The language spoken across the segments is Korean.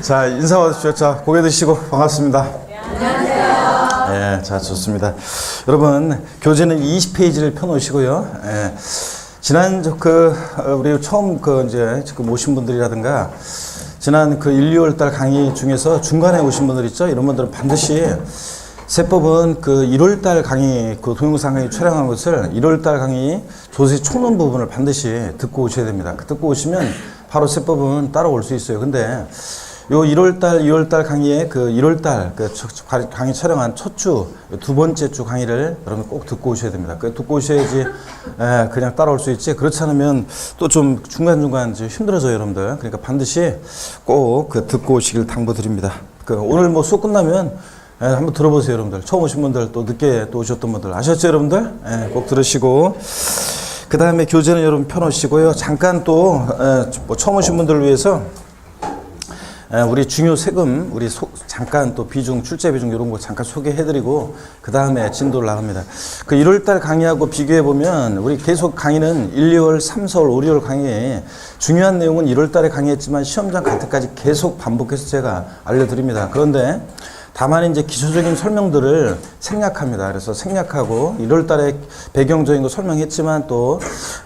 자, 인사 받으시죠. 자, 고개 드시고 반갑습니다. 안녕하세요. 예, 자, 좋습니다. 여러분, 교재는 20페이지를 펴놓으시고요. 예, 지난 우리 처음 이제 지금 오신 분들이라든가, 지난 1, 2월 달 강의 중에서 중간에 오신 분들 있죠? 이런 분들은 반드시 세법은 1월 달 강의, 동영상 강의 촬영한 것을 1월 달 강의 조세 총론 부분을 반드시 듣고 오셔야 됩니다. 듣고 오시면 바로 세법은 따라올 수 있어요. 근데 요 1월 달, 2월 달 강의에 1월 달 강의 촬영한 첫 주, 두 번째 주 강의를 여러분 꼭 듣고 오셔야 됩니다. 듣고 오셔야지 그냥 따라올 수 있지. 그렇지 않으면 또 좀 중간중간 힘들어져요, 여러분들. 그러니까 반드시 꼭 듣고 오시길 당부드립니다. 오늘 뭐 수업 끝나면 한번 들어보세요, 여러분들. 처음 오신 분들, 또 늦게 또 오셨던 분들. 아셨죠, 여러분들? 꼭 들으시고. 그 다음에 교재는 여러분 펴놓으시고요. 잠깐 또, 처음 오신 분들을 위해서 우리 중요 세금, 잠깐 또 출제 비중 이런 거 잠깐 소개해드리고, 그 다음에 진도를 나갑니다. 1월달 강의하고 비교해보면, 우리 계속 강의는 1, 2월, 3, 4월, 5, 6월 강의에 중요한 내용은 1월달에 강의했지만 시험장 갈 때까지 계속 반복해서 제가 알려드립니다. 그런데 다만 이제 기초적인 설명들을 생략합니다. 그래서 생략하고 1월 달에 배경적인 거 설명했지만 또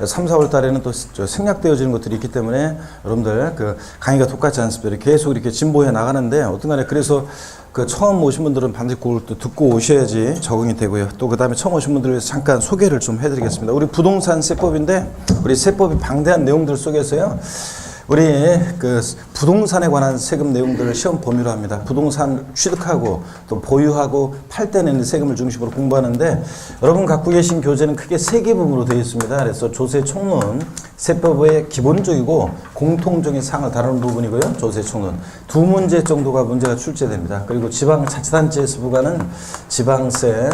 3, 4월 달에는 또 생략되어지는 것들이 있기 때문에 여러분들 강의가 똑같지 않습니다. 계속 이렇게 진보해 나가는데 어떤 간에 그래서 처음 오신 분들은 반드시 그걸 또 듣고 오셔야지 적응이 되고요. 또 그 다음에 처음 오신 분들을 위해서 잠깐 소개를 좀 해드리겠습니다. 우리 부동산 세법인데 우리 세법이 방대한 내용들 속에서요. 우리 부동산에 관한 세금 내용들을 시험 범위로 합니다. 부동산 취득하고 또 보유하고 팔 때 내는 세금을 중심으로 공부하는데 여러분 갖고 계신 교재는 크게 3개 부분으로 되어 있습니다. 그래서 조세 총론, 세법의 기본적이고 공통적인 사항을 다루는 부분이고요. 조세 총론. 2문제 정도가 문제가 출제됩니다. 그리고 지방자치단체에서 부과하는 지방세,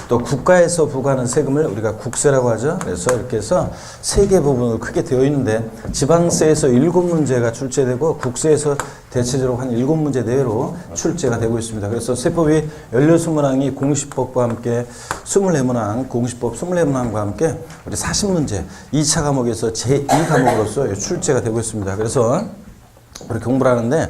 또 국가에서 부과하는 세금을 우리가 국세라고 하죠. 그래서 이렇게 해서 3개 부분으로 크게 되어 있는데 지방세에서 7문제가 출제되고 국세에서 대체적으로 한 7문제 내외로 출제가 되고 있습니다. 그래서 세법이 16문항이 공시법과 함께 24문항, 공시법 24문항과 함께 우리 40문제 2차 과목에서 제2과목으로서 출제가 되고 있습니다. 그래서 이렇게 공부를 하는데,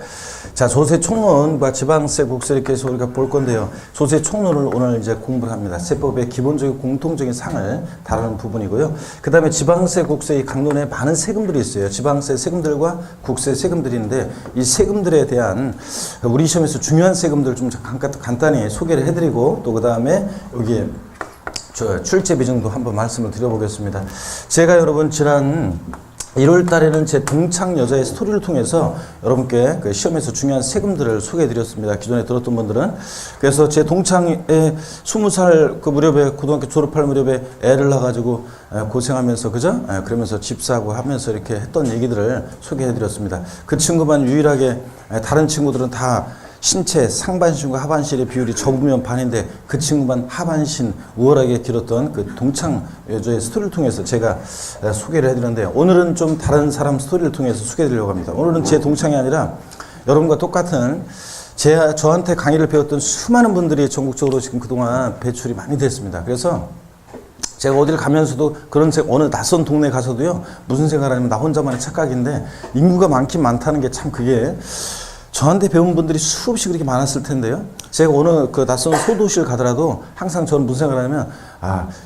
자, 조세 총론과 지방세, 국세 이렇게 해서 우리가 볼 건데요. 조세 총론을 오늘 이제 공부를 합니다. 세법의 기본적인 공통적인 상을 다루는 부분이고요. 그 다음에 지방세, 국세 이 강론에 많은 세금들이 있어요. 지방세 세금들과 국세 세금들이 있는데 이 세금들에 대한 우리 시험에서 중요한 세금들 좀 간단히 소개를 해드리고 또 그 다음에 여기에 출제 비중도 한번 말씀을 드려보겠습니다. 제가 여러분 지난 1월 달에는 제 동창 여자의 스토리를 통해서 여러분께 시험에서 중요한 세금들을 소개해드렸습니다. 기존에 들었던 분들은. 그래서 제 동창에 20살 무렵에 고등학교 졸업할 무렵에 애를 낳아가지고 고생하면서, 그죠? 그러면서 집 사고 하면서 이렇게 했던 얘기들을 소개해드렸습니다. 그 친구만 유일하게 다른 친구들은 다 신체 상반신과 하반신의 비율이 접으면 반인데 그 친구만 하반신 우월하게 길었던 동창 여자의 스토리를 통해서 제가 소개를 해드렸는데 오늘은 좀 다른 사람 스토리를 통해서 소개해드리려고 합니다. 오늘은 제 동창이 아니라 여러분과 똑같은 저한테 강의를 배웠던 수많은 분들이 전국적으로 지금 그동안 배출이 많이 됐습니다. 그래서 제가 어딜 가면서도 어느 낯선 동네 가서도요, 무슨 생각을 하냐면 나 혼자만의 착각인데 인구가 많긴 많다는 게 참 그게 저한테 배운 분들이 수없이 그렇게 많았을 텐데요. 제가 어느 낯선 소도시를 가더라도 항상 저는 무슨 생각을 하냐면,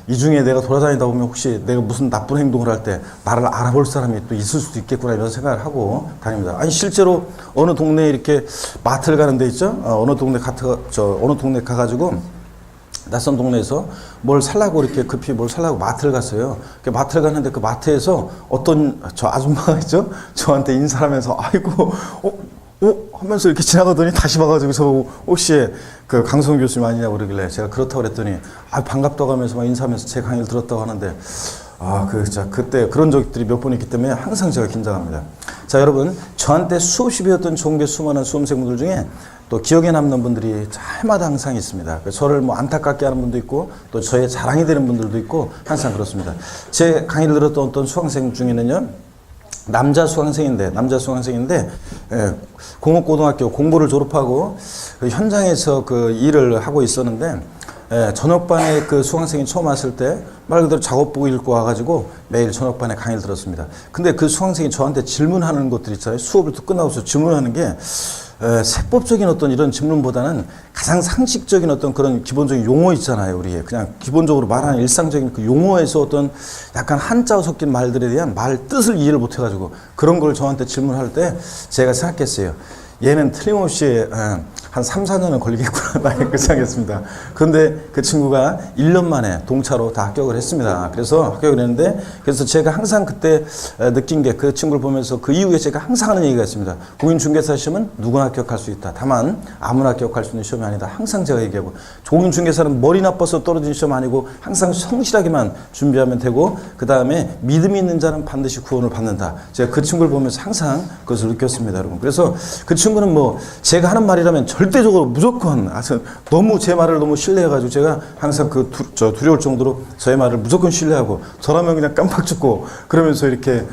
이 중에 내가 돌아다니다 보면 혹시 내가 무슨 나쁜 행동을 할 때 나를 알아볼 사람이 또 있을 수도 있겠구나 이런 생각을 하고 다닙니다. 아니, 실제로 어느 동네에 이렇게 마트를 가는 데 있죠? 어느 동네 가가지고 낯선 동네에서 뭘 살라고 이렇게 급히 뭘 살라고 마트를 갔어요. 마트를 갔는데 그 마트에서 어떤 저 아줌마가 있죠? 저한테 인사를 하면서 아이고, 하면서 이렇게 지나가더니 다시 봐가지고 저 혹시 강성 교수님 아니냐고 그러길래 제가 그렇다고 그랬더니 반갑다고 하면서 막 인사하면서 제 강의를 들었다고 하는데 그때 그런 적들이 몇 번 있기 때문에 항상 제가 긴장합니다. 자, 여러분, 저한테 수없이 배웠던 종교 수많은 수험생분들 중에 또 기억에 남는 분들이 해마다 항상 있습니다. 저를 안타깝게 하는 분도 있고 또 저의 자랑이 되는 분들도 있고 항상 그렇습니다. 제 강의를 들었던 어떤 수강생 중에는요, 남자 수강생인데 공업고등학교 공부를 졸업하고 현장에서 일을 하고 있었는데 저녁반에 그 수강생이 처음 왔을 때 말 그대로 작업복 입고 와가지고 매일 저녁반에 강의를 들었습니다. 근데 그 수강생이 저한테 질문하는 것들 있잖아요. 수업을 또 끝나고서 질문하는 게 세법적인 어떤 이런 질문보다는 가장 상식적인 어떤 그런 기본적인 용어 있잖아요. 우리 그냥 기본적으로 말하는 일상적인 그 용어에서 어떤 약간 한자어 섞인 말들에 대한 말 뜻을 이해를 못 해가지고 그런 걸 저한테 질문할 때 제가 생각했어요. 얘는 틀림없이 한 3, 4년은 걸리겠구나 그 생각했습니다. 그런데 그 친구가 1년 만에 동차로 다 합격을 했습니다. 그래서 합격을 했는데 그래서 제가 항상 그때 느낀 게 그 친구를 보면서 그 이후에 제가 항상 하는 얘기가 있습니다. 공인중개사 시험은 누구나 합격할 수 있다. 다만 아무나 합격할 수 있는 시험이 아니다. 항상 제가 얘기하고 공인중개사는 머리 나빠서 떨어진 시험 아니고 항상 성실하게만 준비하면 되고 그 다음에 믿음이 있는 자는 반드시 구원을 받는다. 제가 그 친구를 보면서 항상 그것을 느꼈습니다. 여러분. 그래서 그 친구는 뭐 제가 하는 말이라면 절대적으로 무조건 아주 너무 제 말을 너무 신뢰해가지고 제가 항상 두려울 정도로 저의 말을 무조건 신뢰하고 저라면 그냥 깜빡 죽고 그러면서 이렇게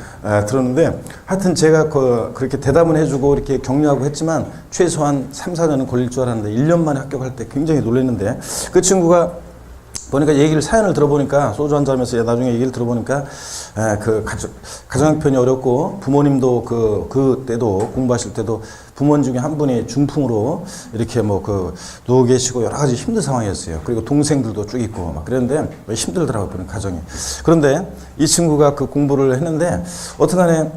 들었는데 하여튼 제가 그렇게 대답은 해주고 이렇게 격려하고 했지만 최소한 3, 4년은 걸릴 줄 알았는데 1년 만에 합격할 때 굉장히 놀랐는데 그 친구가 보니까 사연을 들어보니까 소주 한잔 하면서 나중에 얘기를 들어보니까 그 가정 형편이 어렵고 부모님도 그때도 공부하실 때도 부모님 중에 한 분이 중풍으로 이렇게 누워 계시고 여러 가지 힘든 상황이었어요. 그리고 동생들도 쭉 있고 막 그랬는데 힘들더라고요, 보는 가정이. 그런데 이 친구가 그 공부를 했는데 어떡하네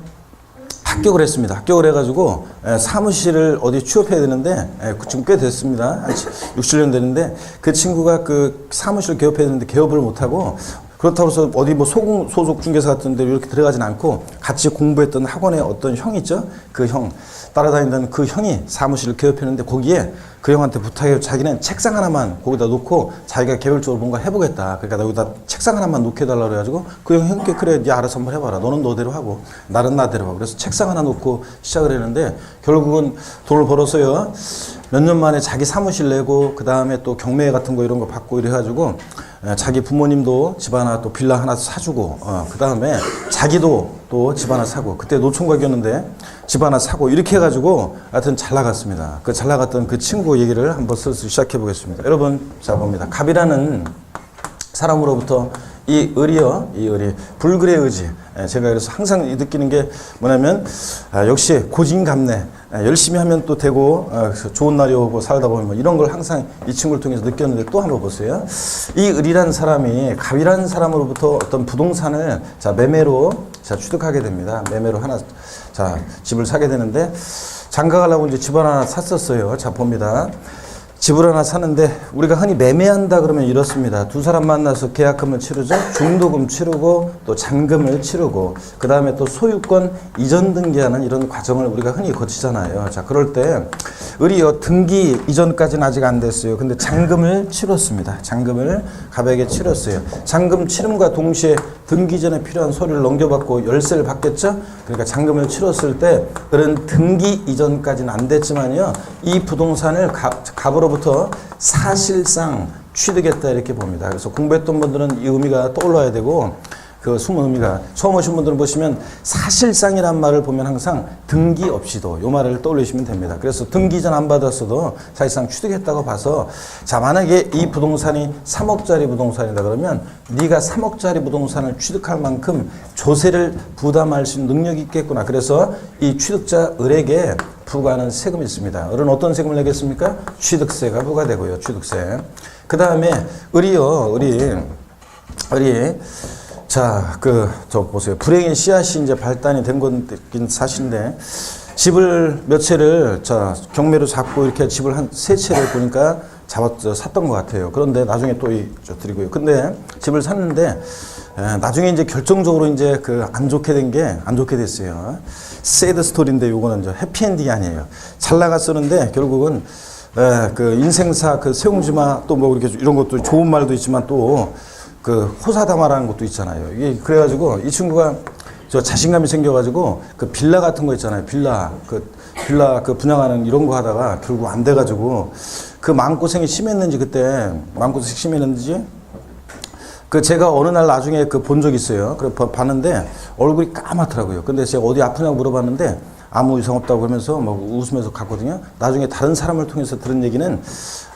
합격을 했습니다. 합격을 해가지고 사무실을 어디 취업해야 되는데 지금 꽤 됐습니다. 한 6, 7년 되는데 그 친구가 그 사무실 개업해야 되는데 개업을 못하고 그렇다고 해서 어디 소속 중개사 같은 데 이렇게 들어가진 않고 같이 공부했던 학원의 어떤 형이 있죠? 그 형, 따라다니던 그 형이 사무실을 개업했는데 거기에 그 형한테 부탁해요. 자기는 책상 하나만 거기다 놓고 자기가 개별적으로 뭔가 해보겠다. 그러니까 여기다 책상 하나만 놓게 해달라고 그래가지고 그 형께 그래, 네 알아서 한번 해봐라. 너는 너대로 하고 나는 나대로 하고. 그래서 책상 하나 놓고 시작을 했는데 결국은 돈을 벌어서요. 몇 년 만에 자기 사무실 내고 그 다음에 또 경매 같은 거 이런 거 받고 이래가지고 자기 부모님도 집 하나 또 빌라 하나 사주고 그 다음에 자기도 또 집 하나 사고 그때 노총각이었는데 집 하나 사고 이렇게 해가지고 하여튼 잘 나갔습니다. 그 잘 나갔던 그 친구 얘기를 한번 슬슬 시작해 보겠습니다. 여러분 자 봅니다. 갑이라는 사람으로부터 이 의리 불굴의 의지. 제가 그래서 항상 느끼는 게 뭐냐면 역시 고진감래. 열심히 하면 또 되고 좋은 날이 오고 살다 보면 뭐 이런 걸 항상 이 친구를 통해서 느꼈는데 또 한번 보세요. 이 의리라는 사람이 갑이라는 사람으로부터 어떤 부동산을 매매로 취득하게 됩니다. 매매로 하나 집을 사게 되는데 장가가려고 이제 집 하나 샀었어요. 자 봅니다. 집을 하나 사는데 우리가 흔히 매매한다 그러면 이렇습니다. 두 사람 만나서 계약금을 치르죠. 중도금 치르고 또 잔금을 치르고 그 다음에 또 소유권 이전 등기하는 이런 과정을 우리가 흔히 거치잖아요. 자 그럴 때 의리요 등기 이전까지는 아직 안 됐어요. 근데 잔금을 치렀습니다. 잔금을 갑에게 치렀어요. 잔금 치름과 동시에 등기 전에 필요한 서류를 넘겨받고 열쇠를 받겠죠. 그러니까 잔금을 치렀을 때 그런 등기 이전까지는 안 됐지만요. 이 부동산을 갑으로부터 사실상 취득했다 이렇게 봅니다. 그래서 공부했던 분들은 이 의미가 떠올라야 되고 그 숨은 의미가 처음 오신 분들은 보시면 사실상이란 말을 보면 항상 등기 없이도 이 말을 떠올리시면 됩니다. 그래서 등기 이전 안 받았어도 사실상 취득했다고 봐서 자 만약에 이 부동산이 3억짜리 부동산이다 그러면 네가 3억짜리 부동산을 취득할 만큼 조세를 부담할 수 있는 능력이 있겠구나. 그래서 이 취득자 을에게 부과하는 세금이 있습니다. 을은 어떤 세금을 내겠습니까? 취득세가 부과되고요. 취득세. 그 다음에 을이요. 을이 자, 저 보세요. 불행의 씨앗이 이제 발단이 된 건긴 사실인데, 집을 몇 채를, 경매로 잡고 이렇게 집을 한 3채를 보니까 샀던 것 같아요. 그런데 나중에 또 드리고요. 근데 집을 샀는데, 나중에 이제 결정적으로 이제 안 좋게 됐어요. 새드 스토리인데 요거는 해피엔딩이 아니에요. 잘 나갔었는데 결국은, 인생사 세옹지마 또 뭐 이렇게 이런 것도 좋은 말도 있지만 또 호사다마라는 것도 있잖아요. 이게 그래가지고 이 친구가 자신감이 생겨가지고 빌라 같은 거 있잖아요. 빌라 분양하는 이런 거 하다가 결국 안 돼가지고 마음고생이 심했는지 제가 어느 날 나중에 본 적이 있어요. 그래 봤는데 얼굴이 까맣더라고요. 근데 제가 어디 아프냐고 물어봤는데 아무 이상 없다고 그러면서 막 웃으면서 갔거든요. 나중에 다른 사람을 통해서 들은 얘기는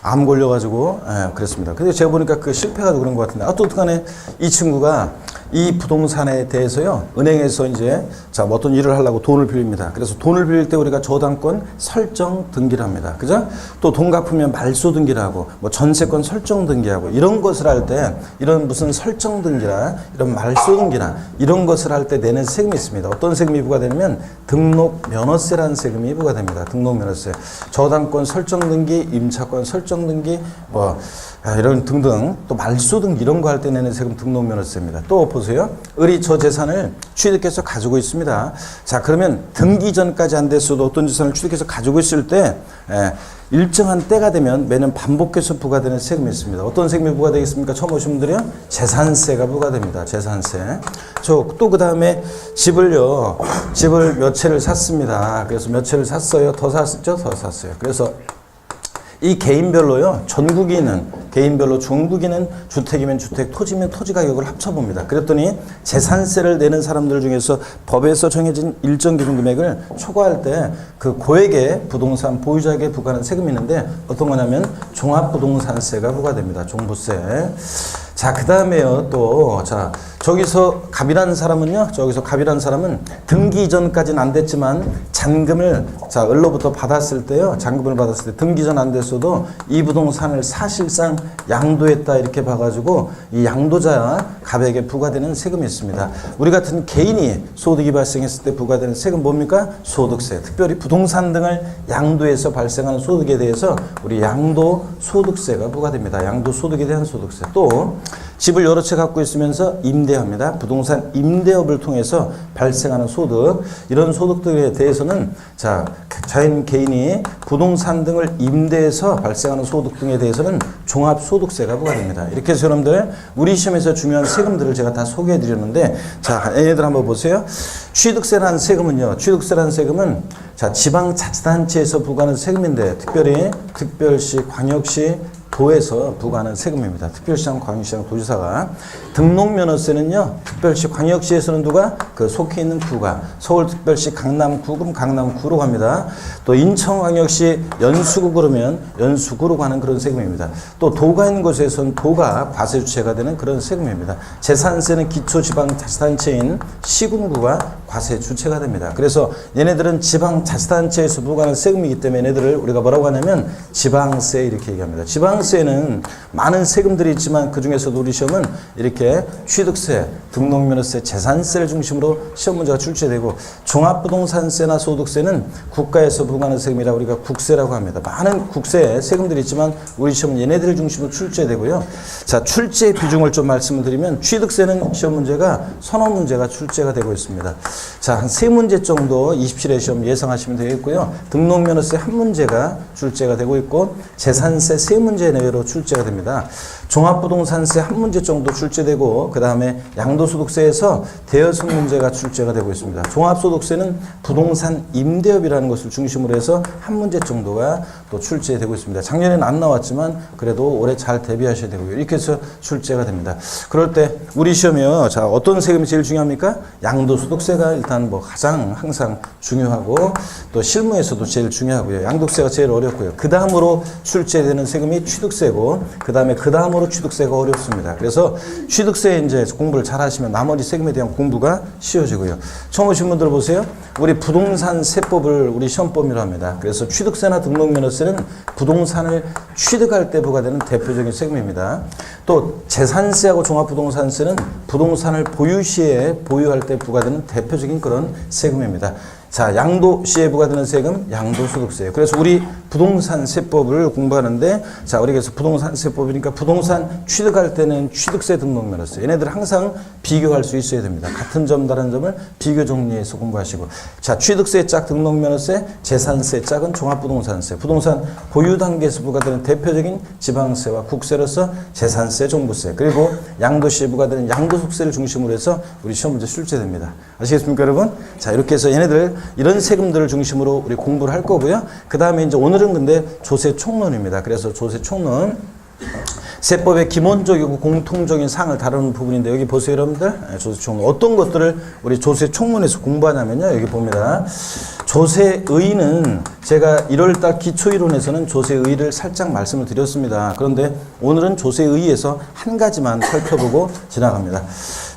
암 걸려가지고 그랬습니다. 근데 제가 보니까 그 실패가지고 그런 것 같은데 또 어떡하네 이 친구가 이 부동산에 대해서요 은행에서 이제 자 뭐 어떤 일을 하려고 돈을 빌립니다. 그래서 돈을 빌릴 때 우리가 저당권 설정 등기를 합니다. 그죠? 또 돈 갚으면 말소 등기를 하고 뭐 전세권 설정 등기하고 이런 것을 할 때 이런 무슨 설정 등기나 이런 말소 등기나 이런 것을 할 때 내는 세금이 있습니다. 어떤 세금이 부과되냐면 등록 면허세라는 세금이 부과됩니다. 등록 면허세, 저당권 설정 등기, 임차권 설정 등기 뭐 이런 등등 또 말소 등기 이런 거 할 때 내는 세금 등록 면허세입니다. 또 보세요. 을이 저 재산을 취득해서 가지고 있습니다. 자 그러면 등기 전까지 안 됐어도 어떤 재산을 취득해서 가지고 있을 때 일정한 때가 되면 매년 반복해서 부과되는 세금이 있습니다. 어떤 세금이 부과되겠습니까? 처음 오신 분들이요. 재산세가 부과됩니다. 재산세. 또 그 다음에 집을 몇 채를 샀습니다. 그래서 몇 채를 샀어요. 더 샀죠? 더 샀어요. 그래서 이 개인별로요, 전국인은 개인별로 중국인은 주택이면 주택, 토지면 토지 가격을 합쳐봅니다. 그랬더니 재산세를 내는 사람들 중에서 법에서 정해진 일정 기준 금액을 초과할 때 그 고액의 부동산 보유자에게 부과하는 세금이 있는데 어떤 거냐면 종합부동산세가 부과됩니다. 종부세. 자, 그 다음에요, 또, 자, 저기서 갑이라는 사람은요, 등기 이전까지는 안 됐지만 잔금을, 자, 을로부터 받았을 때요, 잔금을 받았을 때 등기 전 안 됐어도 이 부동산을 사실상 양도했다 이렇게 봐가지고 이 양도자 갑에게 부과되는 세금이 있습니다. 우리 같은 개인이 소득이 발생했을 때 부과되는 세금 뭡니까? 소득세. 특별히 부동산 등을 양도해서 발생하는 소득에 대해서 우리 양도소득세가 부과됩니다. 양도소득에 대한 소득세. 또 집을 여러 채 갖고 있으면서 임대합니다. 부동산 임대업을 통해서 발생하는 소득, 이런 소득들에 대해서는 자, 자연 개인이 부동산 등을 임대해서 발생하는 소득 등에 대해서는 종합소득세가 부과됩니다. 이렇게 해서 여러분들 우리 시험에서 중요한 세금들을 제가 다 소개해 드렸는데 자, 얘네들 한번 보세요. 취득세라는 세금은요. 취득세라는 세금은 자, 지방자치단체에서 부과하는 세금인데 특별히 특별시, 광역시, 도에서 부과하는 세금입니다. 특별시장, 광역시장, 도지사가. 등록면허세는요, 특별시, 광역시에서는 누가? 그 속해 있는 구가. 서울특별시 강남구, 그럼 강남구로 갑니다. 또 인천광역시 연수구 그러면 연수구로 가는 그런 세금입니다. 또 도가 있는 곳에서는 도가 과세주체가 되는 그런 세금입니다. 재산세는 기초지방자치단체인 시군구가 과세주체가 됩니다. 그래서 얘네들은 지방자치단체에서 부과하는 세금이기 때문에 얘네들을 우리가 뭐라고 하냐면 지방세 이렇게 얘기합니다. 지방세는 많은 세금들이 있지만 그 중에서도 우리 시험은 이렇게 취득세, 등록면허세, 재산세를 중심으로 시험 문제가 출제되고 종합부동산세나 소득세는 국가에서 부과하는 세금이라 우리가 국세라고 합니다. 많은 국세 세금들이 있지만 우리 시험은 얘네들을 중심으로 출제되고요. 자, 출제 비중을 좀 말씀을 드리면 취득세는 시험 문제가 서너 문제가 출제가 되고 있습니다. 자, 한 3문제 정도 27회 시험 예상하시면 되겠고요. 등록면허세 1문제가 출제가 되고 있고 재산세 3문제 내외로 출제가 됩니다. 종합부동산세 1문제 정도 출제되고 그 다음에 양도소득세에서 대여섯 문제가 출제가 되고 있습니다. 종합소득세는 부동산 임대업이라는 것을 중심으로 해서 1문제 정도가 또 출제되고 있습니다. 작년에는 안 나왔지만 그래도 올해 잘 대비하셔야 되고요. 이렇게 해서 출제가 됩니다. 그럴 때 우리 시험이요. 자, 어떤 세금이 제일 중요합니까? 양도소득세가 일단 뭐 가장 항상 중요하고 또 실무에서도 제일 중요하고요. 양도세가 제일 어렵고요. 그 다음으로 출제되는 세금이 취득세고 그 다음으로 취득세가 어렵습니다. 그래서 취득세 이제 공부를 잘 하시면 나머지 세금에 대한 공부가 쉬워지고요. 처음 오신 분들 보세요. 우리 부동산 세법을 우리 시험법이라고 합니다. 그래서 취득세나 등록면허세는 부동산을 취득할 때 부과되는 대표적인 세금입니다. 또 재산세하고 종합부동산세는 부동산을 보유 시에 보유할 때 부과되는 대표적인 그런 세금입니다. 자, 양도시에 부과되는 세금, 양도소득세예요. 그래서 우리 부동산 세법을 공부하는데, 자, 우리 그래서 부동산 세법이니까 부동산 취득할 때는 취득세 등록면허세. 얘네들 항상 비교할 수 있어야 됩니다. 같은 점, 다른 점을 비교 정리해서 공부하시고. 자, 취득세 짝 등록면허세, 재산세 짝은 종합부동산세. 부동산 보유 단계에서 부과되는 대표적인 지방세와 국세로서 재산세, 종부세. 그리고 양도시에 부과되는 양도소득세를 중심으로 해서 우리 시험 문제 출제됩니다. 아시겠습니까, 여러분? 자, 이렇게 해서 얘네들 이런 세금들을 중심으로 우리 공부를 할 거고요. 그 다음에 이제 오늘은 근데 조세 총론입니다. 그래서 조세 총론. 세법의 기본적이고 공통적인 사항을 다루는 부분인데 여기 보세요 여러분들. 조세총론 어떤 것들을 우리 조세총론에서 공부하냐면요 여기 봅니다. 조세의는 제가 1월달 기초이론에서는 조세의를 살짝 말씀을 드렸습니다. 그런데 오늘은 조세의에서 한 가지만 살펴보고 지나갑니다.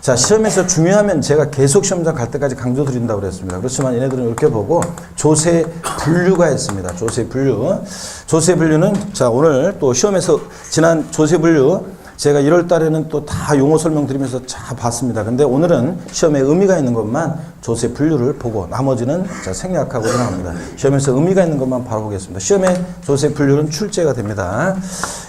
자, 시험에서 중요하면 제가 계속 시험장 갈 때까지 강조드린다고 그랬습니다. 그렇지만 얘네들은 이렇게 보고 조세 분류가 있습니다. 조세 분류. 조세 분류는 자, 오늘 또 시험에서 지난 조세 분류 제가 1월 달에는 또 다 용어 설명드리면서 잘 봤습니다. 근데 오늘은 시험에 의미가 있는 것만 조세 분류를 보고 나머지는 자, 생략하고 지나갑니다. 시험에서 의미가 있는 것만 바로 보겠습니다. 시험에 조세 분류는 출제가 됩니다.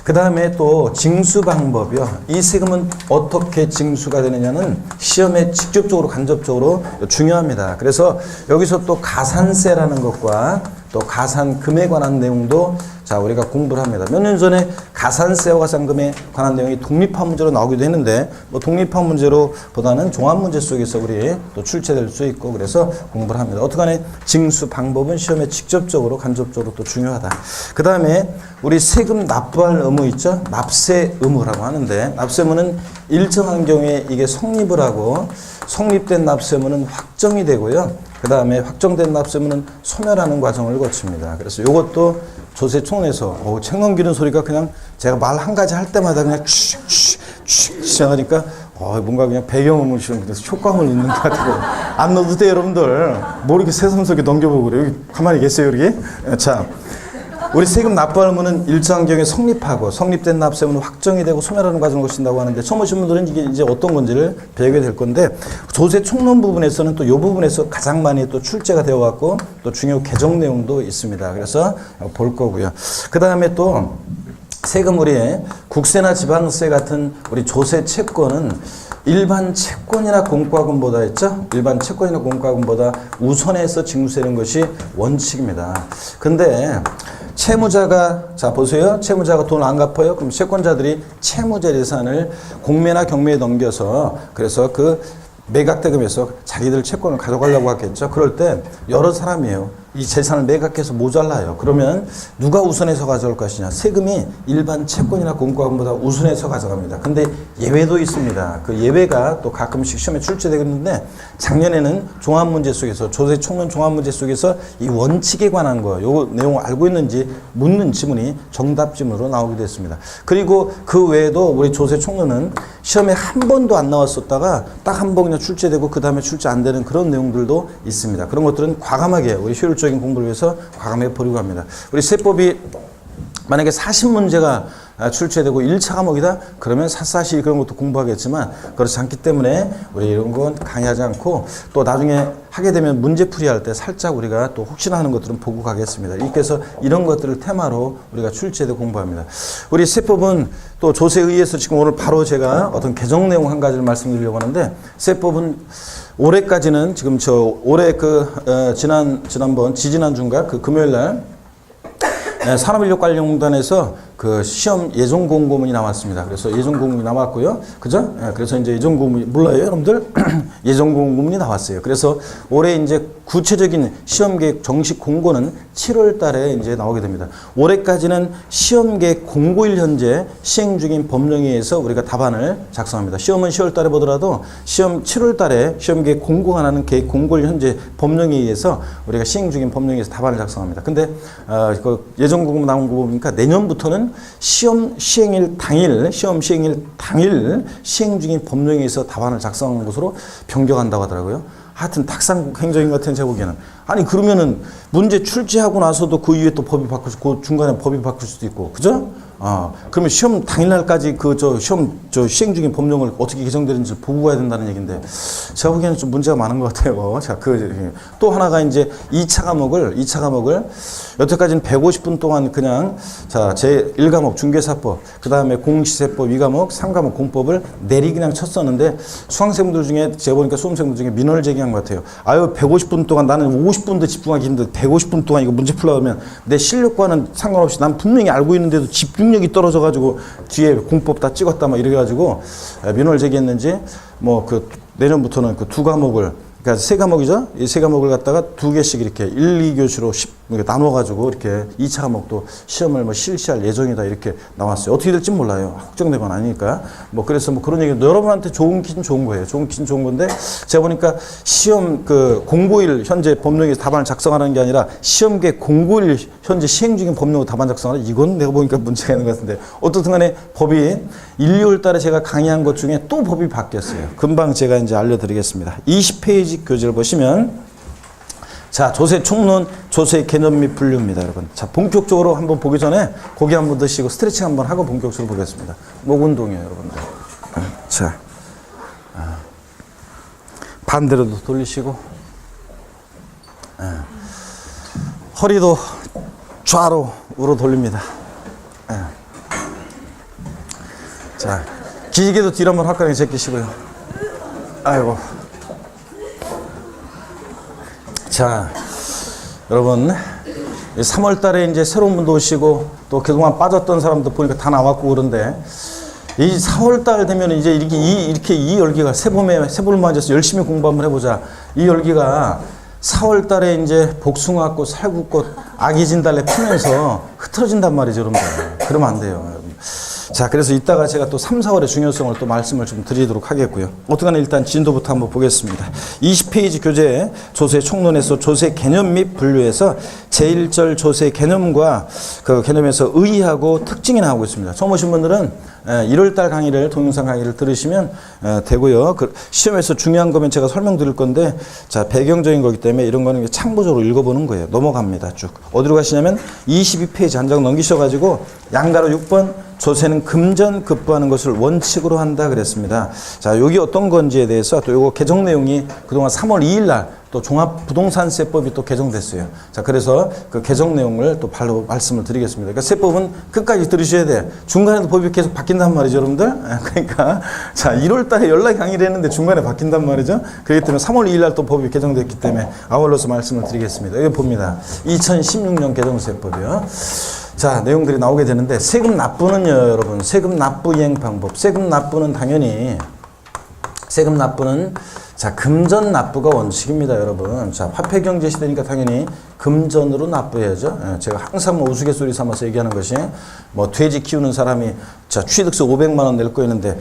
그 다음에 또 징수 방법이요. 이 세금은 어떻게 징수가 되느냐는 시험에 직접적으로 간접적으로 중요합니다. 그래서 여기서 또 가산세라는 것과 또 가산금에 관한 내용도 자 우리가 공부를 합니다. 몇 년 전에 가산세와 가산금에 관한 내용이 독립한 문제로 나오기도 했는데 뭐 독립한 문제로 보다는 종합 문제 속에서 우리 또 출제될 수 있고 그래서 공부를 합니다. 어떡하네 징수 방법은 시험에 직접적으로 간접적으로 또 중요하다. 그 다음에 우리 세금 납부할 의무 있죠? 납세 의무라고 하는데 납세 의무는 일정한 경우에 이게 성립을 하고 성립된 납세 의무는 확정이 되고요. 그 다음에 확정된 납세 의무는 소멸하는 과정을 거칩니다. 그래서 이것도 조세총론에서 책 넘기는 소리가 그냥 제가 말 한 가지 할 때마다 그냥 슉슉슉 시작하니까 뭔가 그냥 배경음을 주는 효과음을 넣는 것 같아요. 안 넣어도 돼요 여러분들. 뭐 이렇게 새삼스럽게 넘겨보고 그래요. 여기 가만히 계세요 여기. 자, 우리 세금 납부할 의무는 일정한 경우에 성립하고 성립된 납세 의무는 확정이 되고 소멸하는 과정을 거친다고 하는데 처음 오신 분들은 이게 이제 어떤 건지를 배우게 될 건데 조세 총론 부분에서는 또 이 부분에서 가장 많이 또 출제가 되어 갖고 또 중요 개정 내용도 있습니다. 그래서 볼 거고요. 그 다음에 또 세금 우리 국세나 지방세 같은 우리 조세 채권은 일반 채권이나 공과금보다 있죠? 일반 채권이나 공과금보다 우선해서 징수되는 것이 원칙입니다. 근데 채무자가 자 보세요. 채무자가 돈을 안 갚아요. 그럼 채권자들이 채무자 재산을 공매나 경매에 넘겨서 그래서 그 매각대금에서 자기들 채권을 가져가려고 하겠죠. 그럴 때 여러 사람이에요. 이 재산을 매각해서 모자라요. 그러면 누가 우선해서 가져올 것이냐. 세금이 일반 채권이나 공과금보다 우선해서 가져갑니다. 근데 예외도 있습니다. 그 예외가 또 가끔씩 시험에 출제되는데 작년에는 종합문제 속에서 조세총론 종합문제 속에서 이 원칙에 관한 거 요 내용을 알고 있는지 묻는 지문이 정답 지문으로 나오기도 했습니다. 그리고 그 외에도 우리 조세총론은 시험에 한 번도 안 나왔었다가 딱 한 번 그냥 출제되고 그 다음에 출제 안 되는 그런 내용들도 있습니다. 그런 것들은 과감하게 우리 효율적인 공부를 위해서 과감하게 버리고 합니다. 우리 세법이 만약에 40문제가 출제되고 1차 과목이다? 그러면 샅샅이 그런 것도 공부하겠지만 그렇지 않기 때문에 우리 이런 건 강의하지 않고 또 나중에 하게 되면 문제풀이 할 때 살짝 우리가 또 혹시나 하는 것들은 보고 가겠습니다. 이렇게 해서 이런 것들을 테마로 우리가 출제돼 공부합니다. 우리 세법은 또 조세의에서 지금 오늘 바로 제가 어떤 개정 내용 한 가지를 말씀드리려고 하는데 세법은 올해까지는 지금 올해 지난번 지지난주인가 그 금요일 날 산업인력관리공단에서 그 시험 예전 공고문이 나왔습니다. 그래서 예전 공고문이 나왔고요. 그죠? 그래서 이제 예전 공고문이 몰라요, 여러분들? 예전 공고문이 나왔어요. 그래서 올해 이제 구체적인 시험 계획 정식 공고는 7월 달에 이제 나오게 됩니다. 올해까지는 시험 계획 공고일 현재 시행 중인 법령위에서 우리가 답안을 작성합니다. 시험은 10월 달에 보더라도 시험 7월 달에 시험 계획 공고가 나는 계획 공고일 현재 법령위에서 우리가 시행 중인 법령위에서 답안을 작성합니다. 근데 그 예전 공고 나온 거 보니까 내년부터는 시험 시행일 당일 시행 중인 법령위에서 답안을 작성하는 것으로 변경한다고 하더라고요. 하여튼 탁상국 행정인 같은 제 보기에는 아니 그러면은 문제 출제하고 나서도 그 이후에 또 법이 바뀔 수, 그 중간에 법이 바뀔 수도 있고 그죠? 그러면 시험 당일날까지 시험 시행 중인 법령을 어떻게 개정되는지 보고 가야 된다는 얘기인데 제가 보기에는 좀 문제가 많은 것 같아요. 자, 또 하나가 이제 2차 과목을 여태까지는 150분 동안 그냥 제 1과목 중개사법, 그 다음에 공시세법 2과목, 3과목 공법을 내리 그냥 쳤었는데 수강생분들 중에 제가 보니까 수험생분들 중에 민원을 제기한 것 같아요. 150분 동안 나는 50분도 집중하기 힘든데 150분 동안 이거 문제 풀려면 내 실력과는 상관없이 난 분명히 알고 있는데도 집중력이 떨어져가지고 뒤에 공법 다 찍었다 막 이래가지고 민원을 제기했는지 내년부터는 그 두 과목을 그러니까 세 과목이죠. 이 세 과목을 갖다가 두 개씩 이렇게 1, 2교시로 나눠가지고 이렇게 2차 과목도 시험을 뭐 실시할 예정이다 이렇게 나왔어요. 어떻게 될지 몰라요. 확정된 건 아니니까. 뭐 그래서 뭐 그런 얘기, 여러분한테 좋은 퀴즈는 좋은 거예요. 좋은 퀴즈는 좋은 건데 제가 보니까 시험 그 공고일 현재 법령에 답안을 작성하는 게 아니라 시험계 공고일 현재 시행 중인 법령으로 답안 작성하는, 이건 내가 보니까 문제가 있는 것 같은데, 어떻든 간에 법이 1, 2월 달에 제가 강의한 것 중에 또 법이 바뀌었어요. 금방 제가 이제 알려드리겠습니다. 20페이지 교재를 보시면 자, 조세 총론, 조세 개념 및 분류입니다, 여러분. 자, 본격적으로 한번 보기 전에 고기 한번 드시고 스트레칭 한번 하고 본격적으로 보겠습니다. 목 운동이에요, 여러분들. 자, 반대로도 돌리시고, 허리도 좌로 우로 돌립니다. 자, 기지개도 뒤로 한번 화끈하게 제끼시고요. 아이고. 자, 여러분, 3월 달에 이제 새로운 분도 오시고 또 그동안 빠졌던 사람도 보니까 다 나왔고 그런데, 이 4월 달 되면 이제 이렇게 이 열기가 새봄을 맞아서 열심히 공부 한번 해보자. 이 열기가 4월 달에 이제 복숭아꽃, 살구꽃, 아기진달래 피면서 흐트러진단 말이죠, 여러분들. 그러면 안 돼요, 여러분. 자, 그래서 이따가 제가 또 3, 4월의 중요성을 또 말씀을 좀 드리도록 하겠고요. 어떡하나 일단 진도부터 한번 보겠습니다. 20페이지 교재 조세 총론에서 조세 개념 및 분류에서 제1절 조세 개념과 그 개념에서 의의하고 특징이 나오고 있습니다. 처음 오신 분들은 1월달 강의를, 동영상 강의를 들으시면 되고요. 그 시험에서 중요한 거면 제가 설명드릴 건데, 자, 배경적인 거기 때문에 이런 거는 참고적으로 읽어보는 거예요. 넘어갑니다, 쭉. 어디로 가시냐면 22페이지 한 장 넘기셔가지고 양가로 6번 조세는 금전 급부하는 것을 원칙으로 한다 그랬습니다. 자, 여기 어떤 건지에 대해서 또 요거 개정 내용이 그동안 3월 2일 날 또 종합부동산세법이 또 개정됐어요. 자, 그래서 그 개정 내용을 또 바로 말씀을 드리겠습니다. 그러니까 세법은 끝까지 들으셔야 돼요. 중간에도 법이 계속 바뀐단 말이죠, 여러분들. 그러니까 자, 1월 달에 연락 강의를 했는데 중간에 바뀐단 말이죠. 그렇기 때문에 3월 2일 날 또 법이 개정됐기 때문에 아울러서 말씀을 드리겠습니다. 여기 봅니다. 2016년 개정세법이요. 자, 내용들이 나오게 되는데, 세금 납부는요, 여러분, 세금 납부 이행 방법. 세금 납부는 당연히, 세금 납부는 자, 금전 납부가 원칙입니다, 여러분. 자, 화폐 경제 시대니까 당연히 금전으로 납부해야죠. 제가 항상 뭐 우스갯소리 삼아서 얘기하는 것이, 뭐 돼지 키우는 사람이 자, 취득세 500만 원 낼 거였는데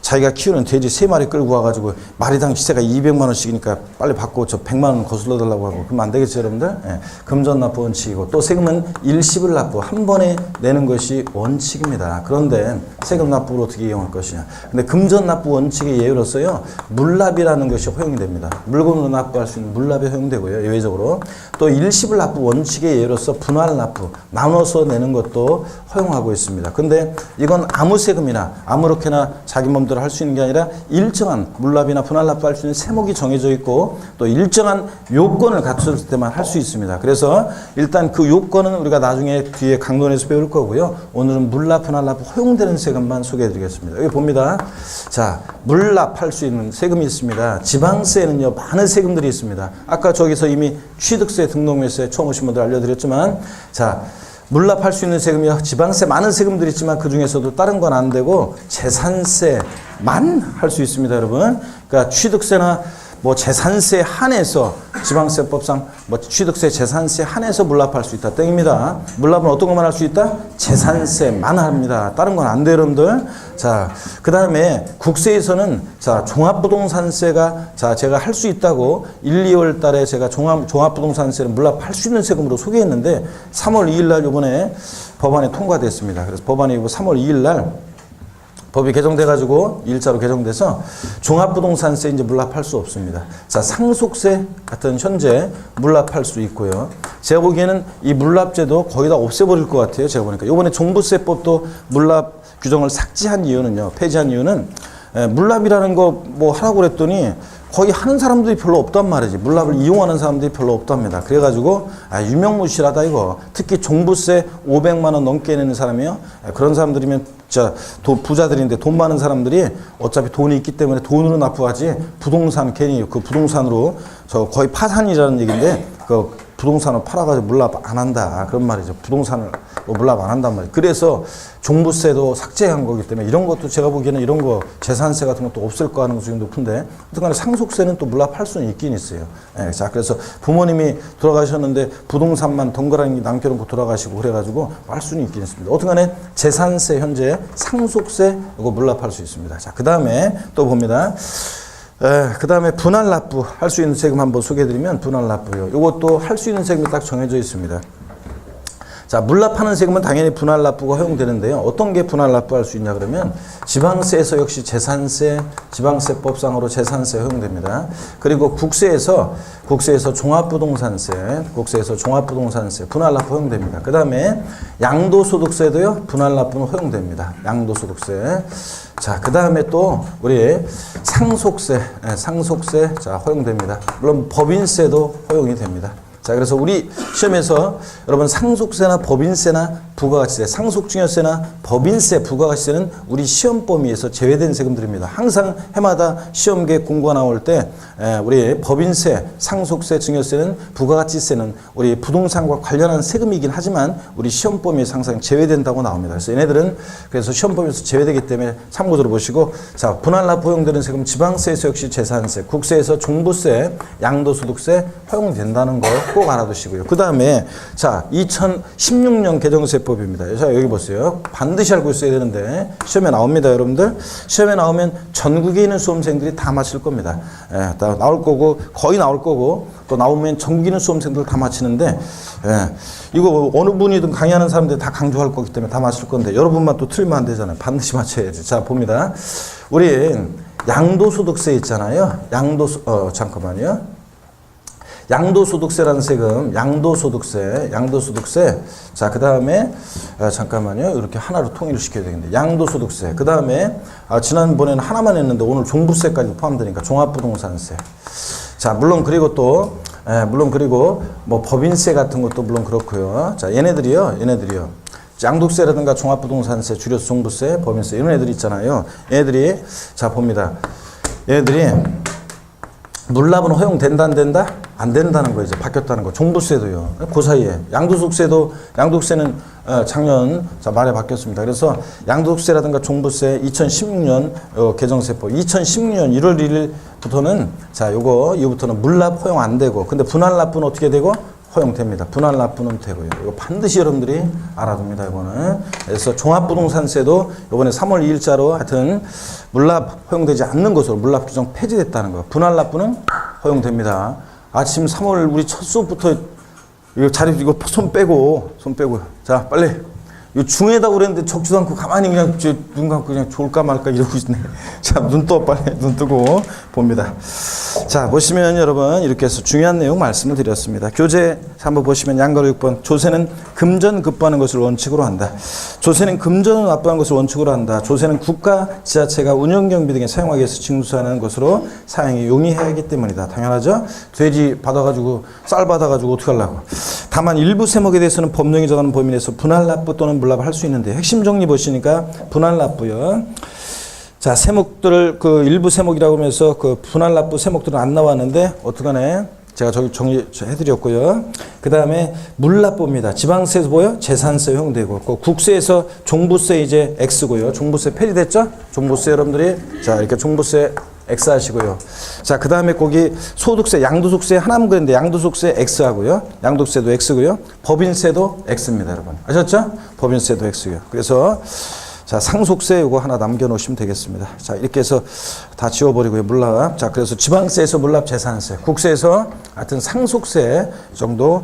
자기가 키우는 돼지 3마리 끌고 와가지고 마리당 시세가 200만 원씩이니까 빨리 받고 저 100만 원 거슬러 달라고 하고, 그러면 안 되겠죠, 여러분들? 금전 납부 원칙이고, 또 세금은 일시불 납부, 한 번에 내는 것이 원칙입니다. 그런데 세금 납부를 어떻게 이용할 것이냐. 근데 금전 납부 원칙의 예외로서요, 물납이라는 것이 허용이 됩니다. 물건으로 납부할 수 있는 물납이 허용되고요, 예외적으로. 또 일시불 납부 원칙의 예외로서 분할 납부, 나눠서 내는 것도 허용하고 있습니다. 근데 이건 아무 세금이나 아무렇게나 자기 맘대로 할 수 있는 게 아니라 일정한 물납이나 분할 납부할 수 있는 세목이 정해져 있고, 또 일정한 요건을 갖췄을 때만 할 수 있습니다. 그래서 일단 그 요건은 우리가 나중에 뒤에 강론에서 배울 거고요. 오늘은 물납, 분할 납부 허용되는 세금만 소개해 드리겠습니다. 여기 봅니다. 자, 물납할 수 있는 세금이 있습니다. 지방세는요, 많은 세금들이 있습니다. 아까 저기서 이미 취득세, 등록매세 처음 오신 분들 알려드렸지만, 자, 물납할 수 있는 세금이요, 지방세 많은 세금들이 있지만 그 중에서도 다른 건 안 되고 재산세만 할 수 있습니다, 여러분. 그러니까 취득세나 뭐 재산세 한해서 지방세법상 뭐 취득세, 재산세 한해서 물납할 수 있다, 땡입니다. 물납은 어떤 것만 할 수 있다? 재산세만 합니다. 다른 건 안 돼요, 여러분들. 자, 그 다음에 국세에서는 자, 종합부동산세가 자, 제가 할 수 있다고 1, 2월 달에 제가 종합부동산세를 물납할 수 있는 세금으로 소개했는데 3월 2일 날 이번에 법안이 통과됐습니다. 그래서 법안이 3월 2일 날 법이 개정돼가지고 일자로 개정돼서 종합부동산세 이제 물납할 수 없습니다. 자, 상속세 같은 현재 물납할 수 있고요. 제가 보기에는 이 물납제도 거의 다 없애버릴 것 같아요, 제가 보니까. 이번에 종부세법도 물납 규정을 삭제한 이유는요, 폐지한 이유는 물납이라는 거 뭐 하라고 그랬더니 거의 하는 사람들이 별로 없단 말이지. 물납을 이용하는 사람들이 별로 없답니다. 그래가지고 유명무실하다 이거. 특히 종부세 500만 원 넘게 내는 사람이요, 그런 사람들이면 진짜 부자들인데, 돈 많은 사람들이 어차피 돈이 있기 때문에 돈으로 납부하지, 부동산 괜히 그 부동산으로 저 거의 파산이라는 얘기인데, 그 부동산을 팔아가지고 물납 안 한다, 그런 말이죠. 부동산을 물납 안 한단 말이에요. 그래서 종부세도 삭제한 거기 때문에 이런 것도 제가 보기에는 이런 거 재산세 같은 것도 없을 거 가능성이 높은데 어쨌든 상속세는 또 물납할 수는 있긴 있어요. 예, 자, 그래서 부모님이 돌아가셨는데 부동산만 동그라미 남겨놓고 돌아가시고 그래가지고 할 수는 있긴 있습니다. 어쨌든 간에 재산세 현재 상속세 이거 물납할 수 있습니다. 자, 그 다음에 또 봅니다. 그 다음에 분할납부 할 수 있는 세금 한번 소개해드리면 분할납부요. 이것도 할 수 있는 세금이 딱 정해져 있습니다. 자, 물납하는 세금은 당연히 분할납부가 허용되는데요. 어떤 게 분할납부 할 수 있냐 그러면 지방세에서 역시 재산세, 지방세법상으로 재산세 허용됩니다. 그리고 국세에서 종합부동산세 분할납부 허용됩니다. 그 다음에 양도소득세도요, 분할납부는 허용됩니다. 양도소득세. 자, 그 다음에 또 우리 상속세, 자, 허용됩니다. 물론 법인세도 허용이 됩니다. 자, 그래서 우리 시험에서 여러분 상속세나 법인세나 부가가치세, 상속증여세나 법인세, 부가가치세는 우리 시험 범위에서 제외된 세금들입니다. 항상 해마다 시험계 공고가 나올 때 우리 법인세, 상속세, 증여세는 부가가치세는 우리 부동산과 관련한 세금이긴 하지만 우리 시험 범위에서 항상 제외된다고 나옵니다. 그래서 얘네들은 그래서 시험 범위에서 제외되기 때문에 참고로 보시고, 자, 분할납부 허용되는 세금 지방세에서 역시 재산세, 국세에서 종부세, 양도소득세 허용된다는 거 꼭 알아두시고요. 그 다음에 자, 2016년 개정세법입니다. 자, 여기 보세요. 반드시 알고 있어야 되는데 시험에 나옵니다, 여러분들. 시험에 나오면 전국에 있는 수험생들이 다 맞힐 겁니다. 예, 다 나올 거고 거의 나올 거고 또 나오면 전국에 있는 수험생들 다 맞히는데 이거 어느 분이든 강의하는 사람들이 다 강조할 거기 때문에 다 맞힐 건데 여러분만 또 틀리면 안 되잖아요. 반드시 맞춰야지. 자, 봅니다. 우리 양도소득세 있잖아요. 잠깐만요. 양도소득세라는 세금, 양도소득세. 자, 그 다음에, 잠깐만요. 이렇게 하나로 통일을 시켜야 되겠는데. 양도소득세. 그 다음에, 지난번에는 하나만 했는데 오늘 종부세까지 포함되니까 종합부동산세. 자, 물론 그리고 뭐 법인세 같은 것도 물론 그렇고요. 자, 얘네들이요. 양도세라든가 종합부동산세, 줄여서 종부세, 법인세, 이런 애들이 있잖아요. 얘네들이, 자, 봅니다. 얘네들이, 물납은 허용된다, 안 된다? 안 된다는 거 이제 바뀌었다는 거. 종부세도요. 그 사이에. 양도소득세는 작년 말에 바뀌었습니다. 그래서 양도소득세라든가 종부세 2016년 개정세법 2016년 1월 1일부터는 자, 이거부터는 물납 허용 안 되고, 근데 분할납부는 어떻게 되고? 허용됩니다. 분할납부는 되고요. 이거 반드시 여러분들이 알아둡니다. 이거는. 그래서 종합부동산세도 이번에 3월 2일자로 하여튼 물납 허용되지 않는 것으로 물납 규정 폐지됐다는 거. 분할납부는 허용됩니다. 아침 3월 우리 첫 수업부터 이거 손 빼고. 자, 빨리. 이거 중에다 그랬는데 적지도 않고 가만히 그냥 눈 감고 그냥 졸까 말까 이러고 있네. 자, 눈 뜨고 봅니다. 자, 보시면 여러분 이렇게 해서 중요한 내용 말씀을 드렸습니다. 교재 한번 보시면 양가로 6번. 조세는 금전 급부하는 것을 원칙으로 한다. 조세는 금전을 납부하는 것을 원칙으로 한다. 조세는 국가, 지자체가 운영 경비 등에 사용하기 위해서 징수하는 것으로 사용이 용이해야 하기 때문이다. 당연하죠. 돼지 받아가지고 쌀 받아가지고 어떻게 하려고. 다만 일부 세목에 대해서는 법령이 정하는 범위 내에서 분할납부 또는 물납을 할 수 있는데 핵심 정리 보시니까 분할납부요. 자, 세목들을 일부 세목이라고 하면서 분할납부 세목들은 안 나왔는데 어떡하네. 제가 저기 정리해드렸고요. 그 다음에 물납부입니다. 지방세에서 뭐요? 재산세 허용되고, 국세에서 종부세 이제 X고요. 종부세 폐지됐죠? 종부세 여러분들이 자, 이렇게 종부세 X 하시고요. 자, 그 다음에 거기 소득세, 양도소득세 하나만 그랬는데 양도소득세 X 하고요. 양도세도 X고요. 법인세도 X입니다, 여러분. 아셨죠? 법인세도 X고요. 그래서 자, 상속세 이거 하나 남겨놓으시면 되겠습니다. 자, 이렇게 해서 다 지워버리고요. 물납. 자, 그래서 지방세에서 물납 재산세, 국세에서 하여튼 상속세 정도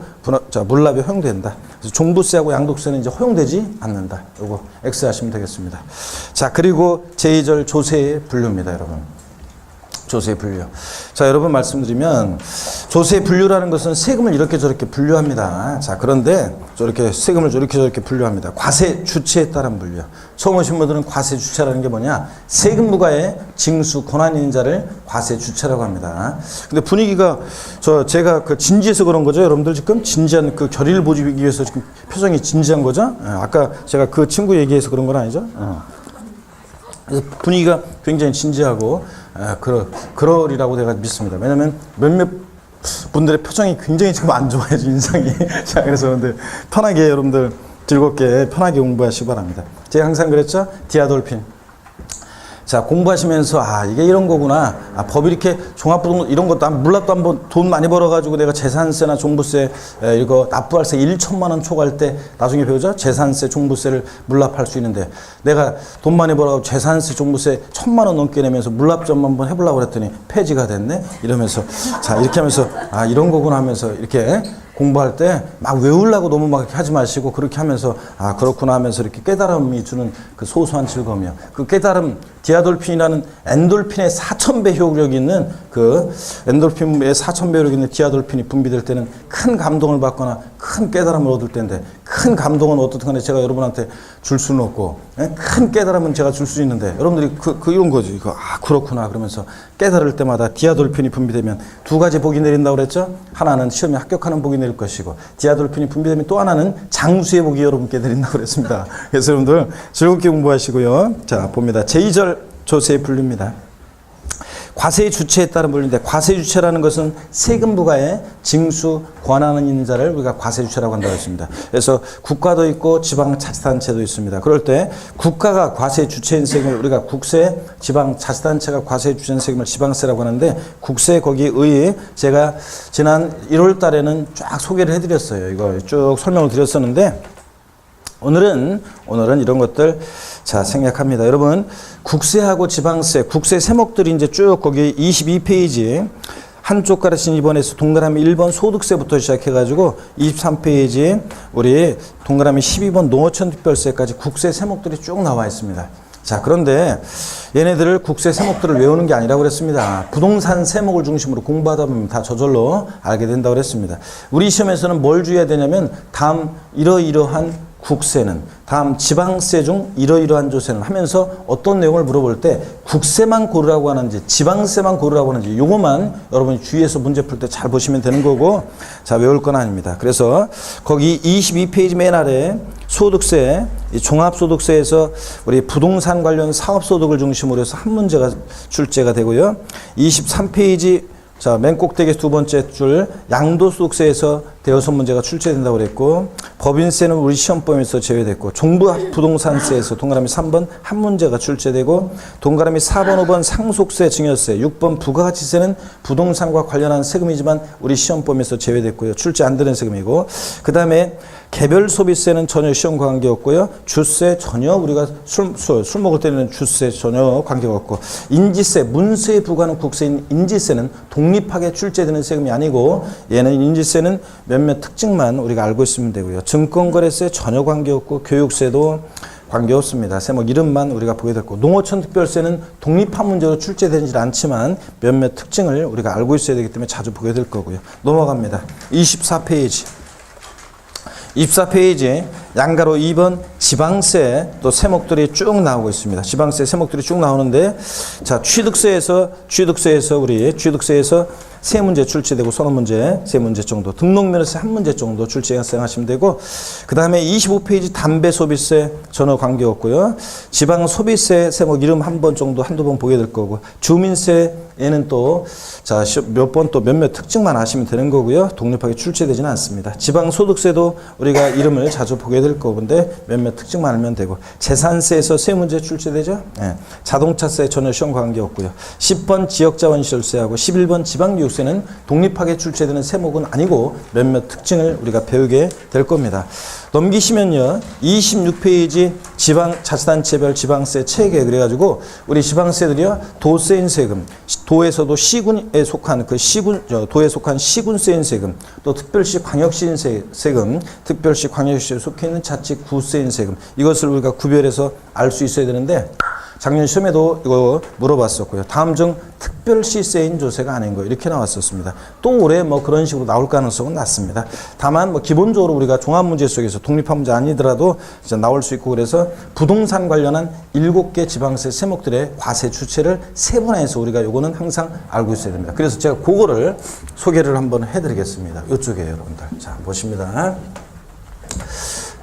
물납이 허용된다. 그래서 종부세하고 양도세는 이제 허용되지 않는다. 이거 X 하시면 되겠습니다. 자, 그리고 제2절 조세의 분류입니다, 여러분. 조세 분류. 자, 여러분 말씀드리면 조세 분류라는 것은 세금을 이렇게 저렇게 분류합니다. 자, 그런데 저렇게 세금을 이렇게 저렇게 분류합니다. 과세 주체에 따른 분류. 처음 오신 분들은 과세 주체라는 게 뭐냐? 세금 부과의 징수 권한 있는 자를 과세 주체라고 합니다. 근데 분위기가 제가 진지해서 그런 거죠. 여러분들 지금 진지한 결의를 보이기 위해서 지금 표정이 진지한 거죠. 아까 제가 그 친구 얘기해서 그런 건 아니죠. 그래서 분위기가 굉장히 진지하고 그러리라고 내가 믿습니다. 왜냐면 몇몇 분들의 표정이 굉장히 지금 안 좋아요, 인상이. 자, 그래서 근데 편하게 여러분들 즐겁게 편하게 공부하시기 바랍니다. 제가 항상 그랬죠? 디아돌핀. 자, 공부하시면서 이게 이런 거구나. 법이 이렇게 종합부동산 이런 것도 몰랐도 한번 돈 많이 벌어가지고 내가 재산세나 종부세 이거 납부할 세 1천만 원 초과할 때 나중에 배우죠? 재산세, 종부세를 물납할 수 있는데 내가 돈 많이 벌어가지고 재산세, 종부세 1,000만 원 넘게 내면서 물납 좀 한번 해보려고 그랬더니 폐지가 됐네? 이러면서 자, 이렇게 하면서 이런 거구나 하면서 이렇게 공부할 때 막 외우려고 너무 막 이렇게 하지 마시고 그렇게 하면서 그렇구나 하면서 이렇게 깨달음이 주는 그 소소한 즐거움이요. 그 깨달음, 디아돌핀이라는 엔돌핀의 4,000배 효력이 있는 그 엔돌핀의 4,000배 효력이 있는 디아돌핀이 분비될 때는 큰 감동을 받거나 큰 깨달음을 얻을 때인데 큰 감동은 어떻든 간에 제가 여러분한테 줄 수는 없고 큰 깨달음은 제가 줄 수 있는데 여러분들이 이런 거죠. 이거 그렇구나 그러면서 깨달을 때마다 디아돌핀이 분비되면 두 가지 복이 내린다고 그랬죠. 하나는 시험에 합격하는 복이 내릴 것이고 디아돌핀이 분비되면 또 하나는 장수의 복이 여러분께 내린다고 그랬습니다. 그래서 여러분들 즐겁게 공부하시고요. 자 봅니다. 제2절 조세의 분류입니다. 과세의 주체에 따른 분류인데 과세 주체라는 것은 세금 부과에 징수 권한은 있는 자를 우리가 과세 주체라고 한다고 했습니다. 그래서 국가도 있고 지방자치단체도 있습니다. 그럴 때 국가가 과세 주체인 세금을 우리가 국세, 지방자치단체가 과세 주체인 세금을 지방세라고 하는데 국세 거기에 의해 제가 지난 1월 달에는 쫙 소개를 해드렸어요. 이거 쭉 설명을 드렸었는데 오늘은 이런 것들 자 생략합니다. 여러분 국세하고 지방세, 국세 세목들이 이제 쭉 거기 22페이지 한쪽 가르친 2번에서 동그라미 1번 소득세부터 시작해가지고 23페이지 우리 동그라미 12번 농어촌 특별세까지 국세 세목들이 쭉 나와 있습니다. 자 그런데 얘네들을 국세 세목들을 외우는 게 아니라고 그랬습니다. 부동산 세목을 중심으로 공부하다 보면 다 저절로 알게 된다고 그랬습니다. 우리 시험에서는 뭘 주의해야 되냐면 다음 이러이러한 국세는 다음 지방세 중 이러이러한 조세는 하면서 어떤 내용을 물어볼 때 국세만 고르라고 하는지 지방세만 고르라고 하는지 요것만 여러분이 주의해서 문제 풀 때 잘 보시면 되는 거고 자 외울 건 아닙니다. 그래서 거기 22페이지 맨 아래 소득세, 종합소득세에서 우리 부동산 관련 사업소득을 중심으로 해서 한 문제가 출제가 되고요. 23페이지 자, 맨 꼭대기 두 번째 줄 양도소득세에서 대여섯 문제가 출제된다고 그랬고 법인세는 우리 시험범위에서 제외됐고 종부부동산세에서 동그라미 3번 한 문제가 출제되고 동그라미 4번 5번 상속세 증여세 6번 부가가치세는 부동산과 관련한 세금이지만 우리 시험범위에서 제외됐고요. 출제 안 되는 세금이고 그 다음에 개별소비세는 전혀 시험과 관계없고요. 주세 전혀 우리가 술 먹을 때는 주세 전혀 관계가 없고 인지세, 문세에 부과하는 국세인 인지세는 독립하게 출제되는 세금이 아니고 얘는 인지세는 몇몇 특징만 우리가 알고 있으면 되고요. 증권거래세 전혀 관계없고 교육세도 관계없습니다. 세목 이름만 우리가 보게 됐고 농어촌 특별세는 독립한 문제로 출제되지 않지만 몇몇 특징을 우리가 알고 있어야 되기 때문에 자주 보게 될 거고요. 넘어갑니다. 24페이지. 24페이지 양가로 2번 지방세 또 세목들이 쭉 나오고 있습니다. 지방세 세목들이 쭉 나오는데 자 취득세에서 세 문제 출제되고 서너 문제, 세 문제 정도 등록면허세 한 문제 정도 출제가 생각하시면 되고 그 다음에 25페이지 담배소비세 전혀 관계없고요. 지방소비세 세목 이름 한 번 정도 한두 번 보게 될 거고 주민세에는 또 자 몇 번 또 몇몇 특징만 아시면 되는 거고요. 독립하게 출제되지는 않습니다. 지방소득세도 우리가 이름을 자주 보게 될 거인데 몇몇 특징만 알면 되고 재산세에서 세 문제 출제되죠. 네. 자동차세 전혀 시험 관계없고요. 10번 지역자원시설세하고 11번 지방교육세는 독립하게 출제되는 세목은 아니고 몇몇 특징을 우리가 배우게 될 겁니다. 넘기시면요. 26페이지 지방자치단체별 지방세 체계 그래가지고 우리 지방세들이요. 도세인 세금, 도에서도 시군에 속한 도에 속한 시군세인 세금, 또 특별시 광역시인 세금, 특별시 광역시에 속해 있는 자치구세인 세금 이것을 우리가 구별해서 알 수 있어야 되는데 작년 시험에도 이거 물어봤었고요. 다음 중 특별시세인 조세가 아닌 거 이렇게 나왔었습니다. 또 올해 뭐 그런 식으로 나올 가능성은 낮습니다. 다만 뭐 기본적으로 우리가 종합문제 속에서 독립한 문제 아니더라도 이제 나올 수 있고 그래서 부동산 관련한 7개 지방세 세목들의 과세 주체를 세분화해서 우리가 요거는 항상 알고 있어야 됩니다. 그래서 제가 그거를 소개를 한번 해드리겠습니다. 이쪽에 여러분들 자 보십니다.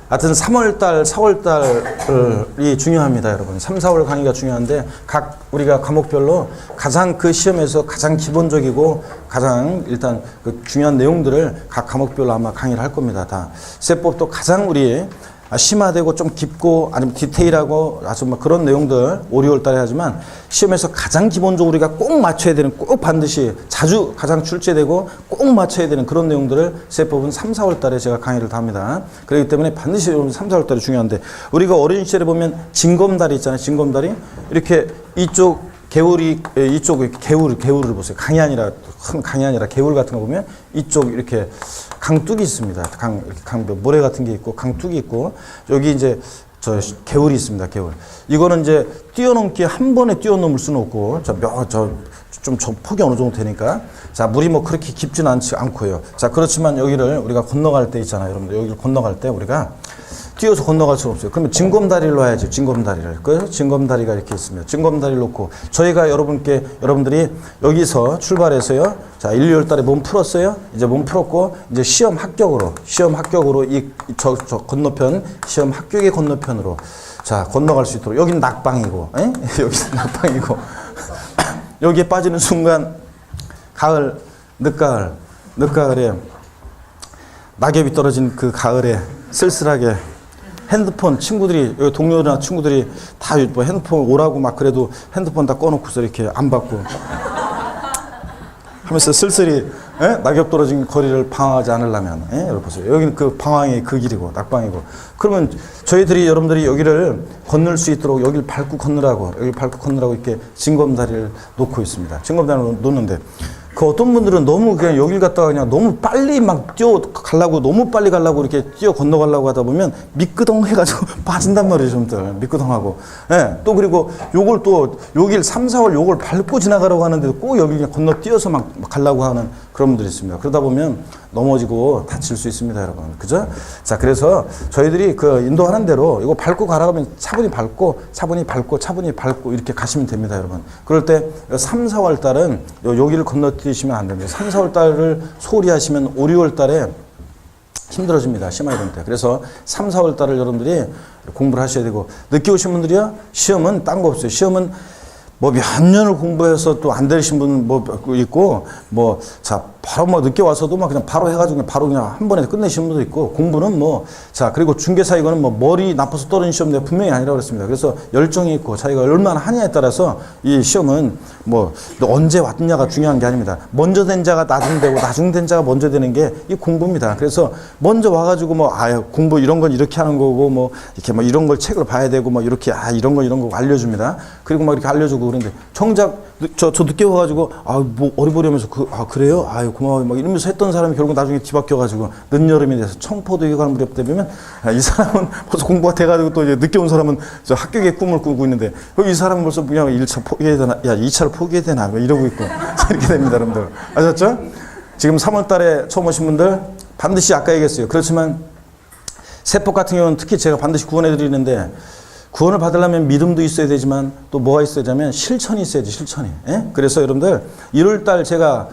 하여튼 3월달, 4월달이 중요합니다, 여러분. 3, 4월 강의가 중요한데 각 우리가 과목별로 가장 그 시험에서 가장 기본적이고 가장 일단 그 중요한 내용들을 각 과목별로 아마 강의를 할 겁니다. 다 세법도 가장 우리 심화되고 좀 깊고 아니면 디테일하고 아주 막 그런 내용들 5, 6월 달에 하지만 시험에서 가장 기본적으로 우리가 꼭 맞춰야 되는 꼭 반드시 자주 가장 출제되고 꼭 맞춰야 되는 그런 내용들을 세법은 3, 4월 달에 제가 강의를 다 합니다. 그렇기 때문에 반드시 여러분 3, 4월 달에 중요한데 우리가 어린 시절에 보면 징검다리 있잖아요. 징검다리 이렇게 이쪽 개울이 이쪽 개울을 보세요. 강이 아니라 큰 강이 아니라 개울 같은 거 보면 이쪽 이렇게 강둑이 있습니다. 강 모래 같은 게 있고 강둑이 있고 여기 이제 저 개울이 있습니다. 개울. 이거는 이제 뛰어넘기 한 번에 뛰어넘을 수는 없고 좀 폭이 어느 정도 되니까 자 물이 뭐 그렇게 깊지는 않고요. 자 그렇지만 여기를 우리가 건너갈 때 있잖아요. 여러분들 여기를 건너갈 때 우리가 뛰어서 건너갈 수는 없어요. 그러면 징검다리를 놔야죠. 징검다리를. 그 징검다리가 이렇게 있습니다. 징검다리를 놓고 저희가 여러분들이 여기서 출발해서요. 자, 1, 2월 달에 몸 풀었어요. 이제 몸 풀었고 이제 시험 합격으로 저 건너편 시험 합격의 건너편으로 자, 건너갈 수 있도록 여기는 낙방이고 여기는 낙방이고 여기에 빠지는 순간 가을 늦가을에 낙엽이 떨어진 그 가을에 쓸쓸하게 핸드폰 친구들이 여기 동료나 친구들이 다 뭐 핸드폰 오라고 막 그래도 핸드폰 다 꺼놓고서 이렇게 안 받고 하면서 쓸쓸히 낙엽 떨어진 거리를 방황하지 않으려면 여러분 보세요. 여기는 그 방황의 그 길이고 낙방이고 그러면 저희들이 여러분들이 여기를 건널 수 있도록 여기를 밟고 건너라고 이렇게 징검다리를 놓고 있습니다. 징검다리를 놓는데 그 어떤 분들은 너무 그냥 여길 갔다가 그냥 너무 빨리 막 너무 빨리 가려고 이렇게 뛰어 건너가려고 하다 보면 미끄덩 해가지고 빠진단 말이에요, 좀들. 미끄덩하고. 또 그리고 요걸 또, 여길 3, 4월 요걸 밟고 지나가려고 하는데도 꼭 여기 그냥 건너 뛰어서 막 가려고 하는 그런 분들이 있습니다. 그러다 보면 넘어지고 다칠 수 있습니다, 여러분. 그죠? 자, 그래서 저희들이 그 인도하는 대로 이거 밟고 가라고 하면 차분히 밟고 이렇게 가시면 됩니다, 여러분. 그럴 때 3, 4월 달은 여기를 건너뛰시면 안 됩니다. 3, 4월 달을 소홀히 하시면 5, 6월 달에 힘들어집니다. 심화 이론 때. 그래서 3, 4월 달을 여러분들이 공부를 하셔야 되고 늦게 오신 분들이요. 시험은 딴 거 없어요. 시험은 뭐 몇 년을 공부해서 또 안 되신 분 뭐 있고 바로 뭐 늦게 와서도 막 그냥 바로 해가지고 바로 그냥 한 번에 끝내시는 분도 있고 공부는 그리고 중개사 이거는 머리 나빠서 떨어진 시험 내가 분명히 아니라고 그랬습니다. 그래서 열정이 있고 자기가 얼마나 하냐에 따라서 이 시험은 언제 왔느냐가 중요한 게 아닙니다. 먼저 된 자가 나중 되고 나중 된 자가 먼저 되는 게 이 공부입니다. 그래서 먼저 와가지고 공부 이런 건 이렇게 하는 거고 이렇게 이런 걸 책을 봐야 되고 이렇게 이런 거 알려줍니다. 그리고 이렇게 알려주고 그런데 정작 저 늦게 와가지고 어리버리하면서 그래요? 고마워요. 이러면서 했던 사람이 결국 나중에 뒤바뀌어가지고 늦여름이 돼서 청포도에 갈 무렵 되면 이 사람은 벌써 공부가 돼가지고 또 이제 늦게 온 사람은 저 합격의 꿈을 꾸고 있는데 이 사람은 벌써 그냥 1차 포기해야 되나? 2차를 포기해야 되나? 이러고 있고 이렇게 됩니다, 여러분들. 아셨죠? 지금 3월 달에 처음 오신 분들 반드시 아까 얘기했어요. 그렇지만 세법 같은 경우는 특히 제가 반드시 구원해 드리는데 구원을 받으려면 믿음도 있어야 되지만 또 뭐가 있어야 되냐면 실천이 있어야지, 실천이. 그래서 여러분들 1월달 제가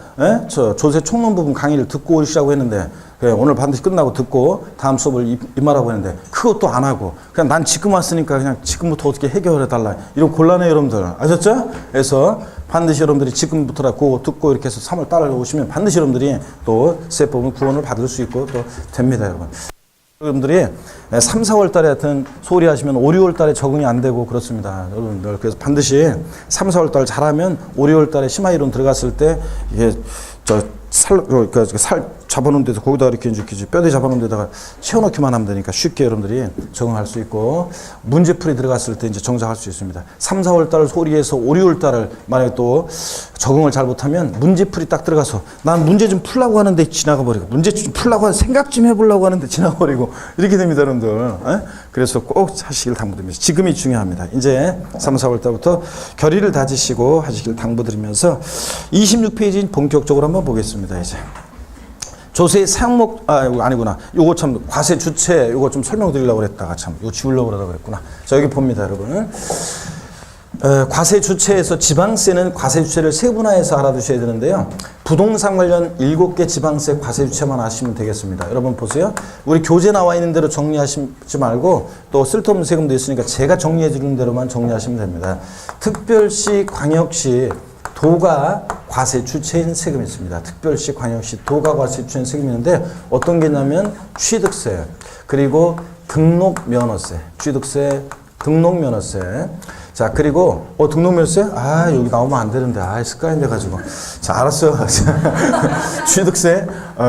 저 조세 총론 부분 강의를 듣고 오시라고 했는데 오늘 반드시 끝나고 듣고 다음 수업을 임하라고 했는데 그것도 안 하고 그냥 난 지금 왔으니까 그냥 지금부터 어떻게 해결해 달라 이런 곤란해요, 여러분들. 아셨죠? 그래서 반드시 여러분들이 지금부터라고 듣고 이렇게 해서 3월 달에 오시면 반드시 여러분들이 또 세법은 구원을 받을 수 있고 또 됩니다, 여러분. 여러분들이 3, 4월 달에 하여튼 소홀히 하시면 5, 6월 달에 적응이 안 되고 그렇습니다. 여러분들. 그래서 반드시 3, 4월 달 잘하면 5, 6월 달에 심화 이론 들어갔을 때 이게 살 잡아놓은 데서 거기다 이렇게 뼈대 잡아놓은 데다가 채워넣기만 하면 되니까 쉽게 여러분들이 적응할 수 있고 문제풀이 들어갔을 때 이제 정작할 수 있습니다. 3, 4월 달을 소홀히 해서 5, 6월 달을 만약에 또 적응을 잘 못하면 문제풀이 딱 들어가서 난 문제 좀 풀라고 하는데 지나가 버리고 문제 좀 풀라고 하는 생각 좀 해보려고 하는데 지나가 버리고 이렇게 됩니다, 여러분들. 그래서 꼭 하시길 당부드립니다. 지금이 중요합니다. 이제 3, 4월 달부터 결의를 다지시고 하시길 당부드리면서 26페이지 본격적으로 한번 보겠습니다. 이제 조세의 사용목 이거 아니구나. 요거 참 과세 주체 요거 좀 설명드리려고 그랬다가 참 이거 지우려고 그러다가 그랬구나. 자, 여기 봅니다, 여러분. 과세 주체에서 지방세는 과세 주체를 세분화해서 알아두셔야 되는데요. 부동산 관련 7개 지방세 과세 주체만 아시면 되겠습니다. 여러분 보세요. 우리 교재 나와 있는 대로 정리하시지 말고 또 쓸데없는 세금도 있으니까 제가 정리해 주는 대로만 정리하시면 됩니다. 특별시, 광역시, 도가 과세 주체인 세금이 있습니다. 특별시, 광역시, 도가 과세 주체인 세금이 있는데 어떤 게 있냐면 취득세, 그리고 등록면허세, 취득세, 등록면허세. 자, 그리고, 등록면허세? 아, 여기 나오면 안 되는데. 아, 습관이 돼가지고. 자, 알았어요. 취득세,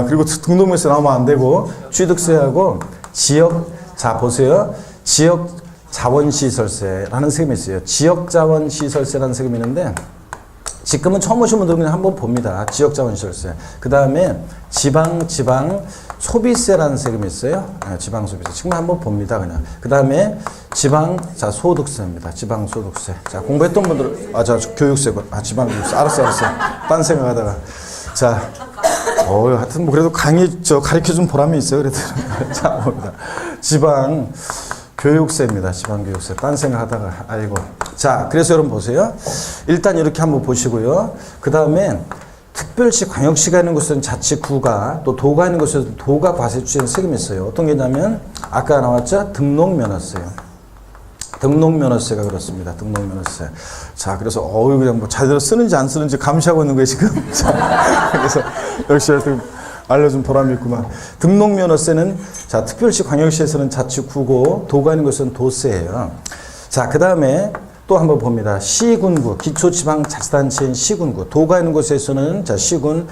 그리고 등록면허세 나오면 안 되고, 취득세하고 자, 보세요. 지역 자원시설세라는 세금이 있어요. 지역 자원시설세라는 세금이 있는데, 지금은 처음 오신 분들은 그냥 한번 봅니다. 지역 자원시설세. 그 다음에 지방 소비세라는 세금이 있어요. 지방 소비세. 지금 한번 봅니다. 그냥. 그 다음에 소득세입니다. 지방 소득세. 자, 공부했던 분들, 교육세. 지방 교육세. 알았어. 딴 생각하다가. 자, 하여튼 뭐 그래도 가르쳐 준 보람이 있어요. 그래도. 자, 봅니다. 지방 교육세입니다. 지방교육세. 딴 생각하다가 아이고. 자, 그래서 여러분 보세요. 일단 이렇게 한번 보시고요. 그 다음에 특별시, 광역시가 있는 곳은 자치구가, 또 도가 있는 곳은 도가 과세 주시는 세금이 있어요. 어떤 게 있냐면 아까 나왔죠? 등록면허세요. 등록면허세가 그렇습니다. 등록면허세. 자, 그래서 그냥 뭐 제대로 쓰는지 안 쓰는지 감시하고 있는 거예요 지금. 자, 그래서 역시 알려준 보람이 있구만. 등록면허세는 자, 특별시, 광역시에서는 자치구고 도가 있는 곳은 도세예요. 자, 그 다음에 또 한번 봅니다. 시군구, 기초지방자치단체인 시군구, 도가 있는 곳에서는 자, 시군,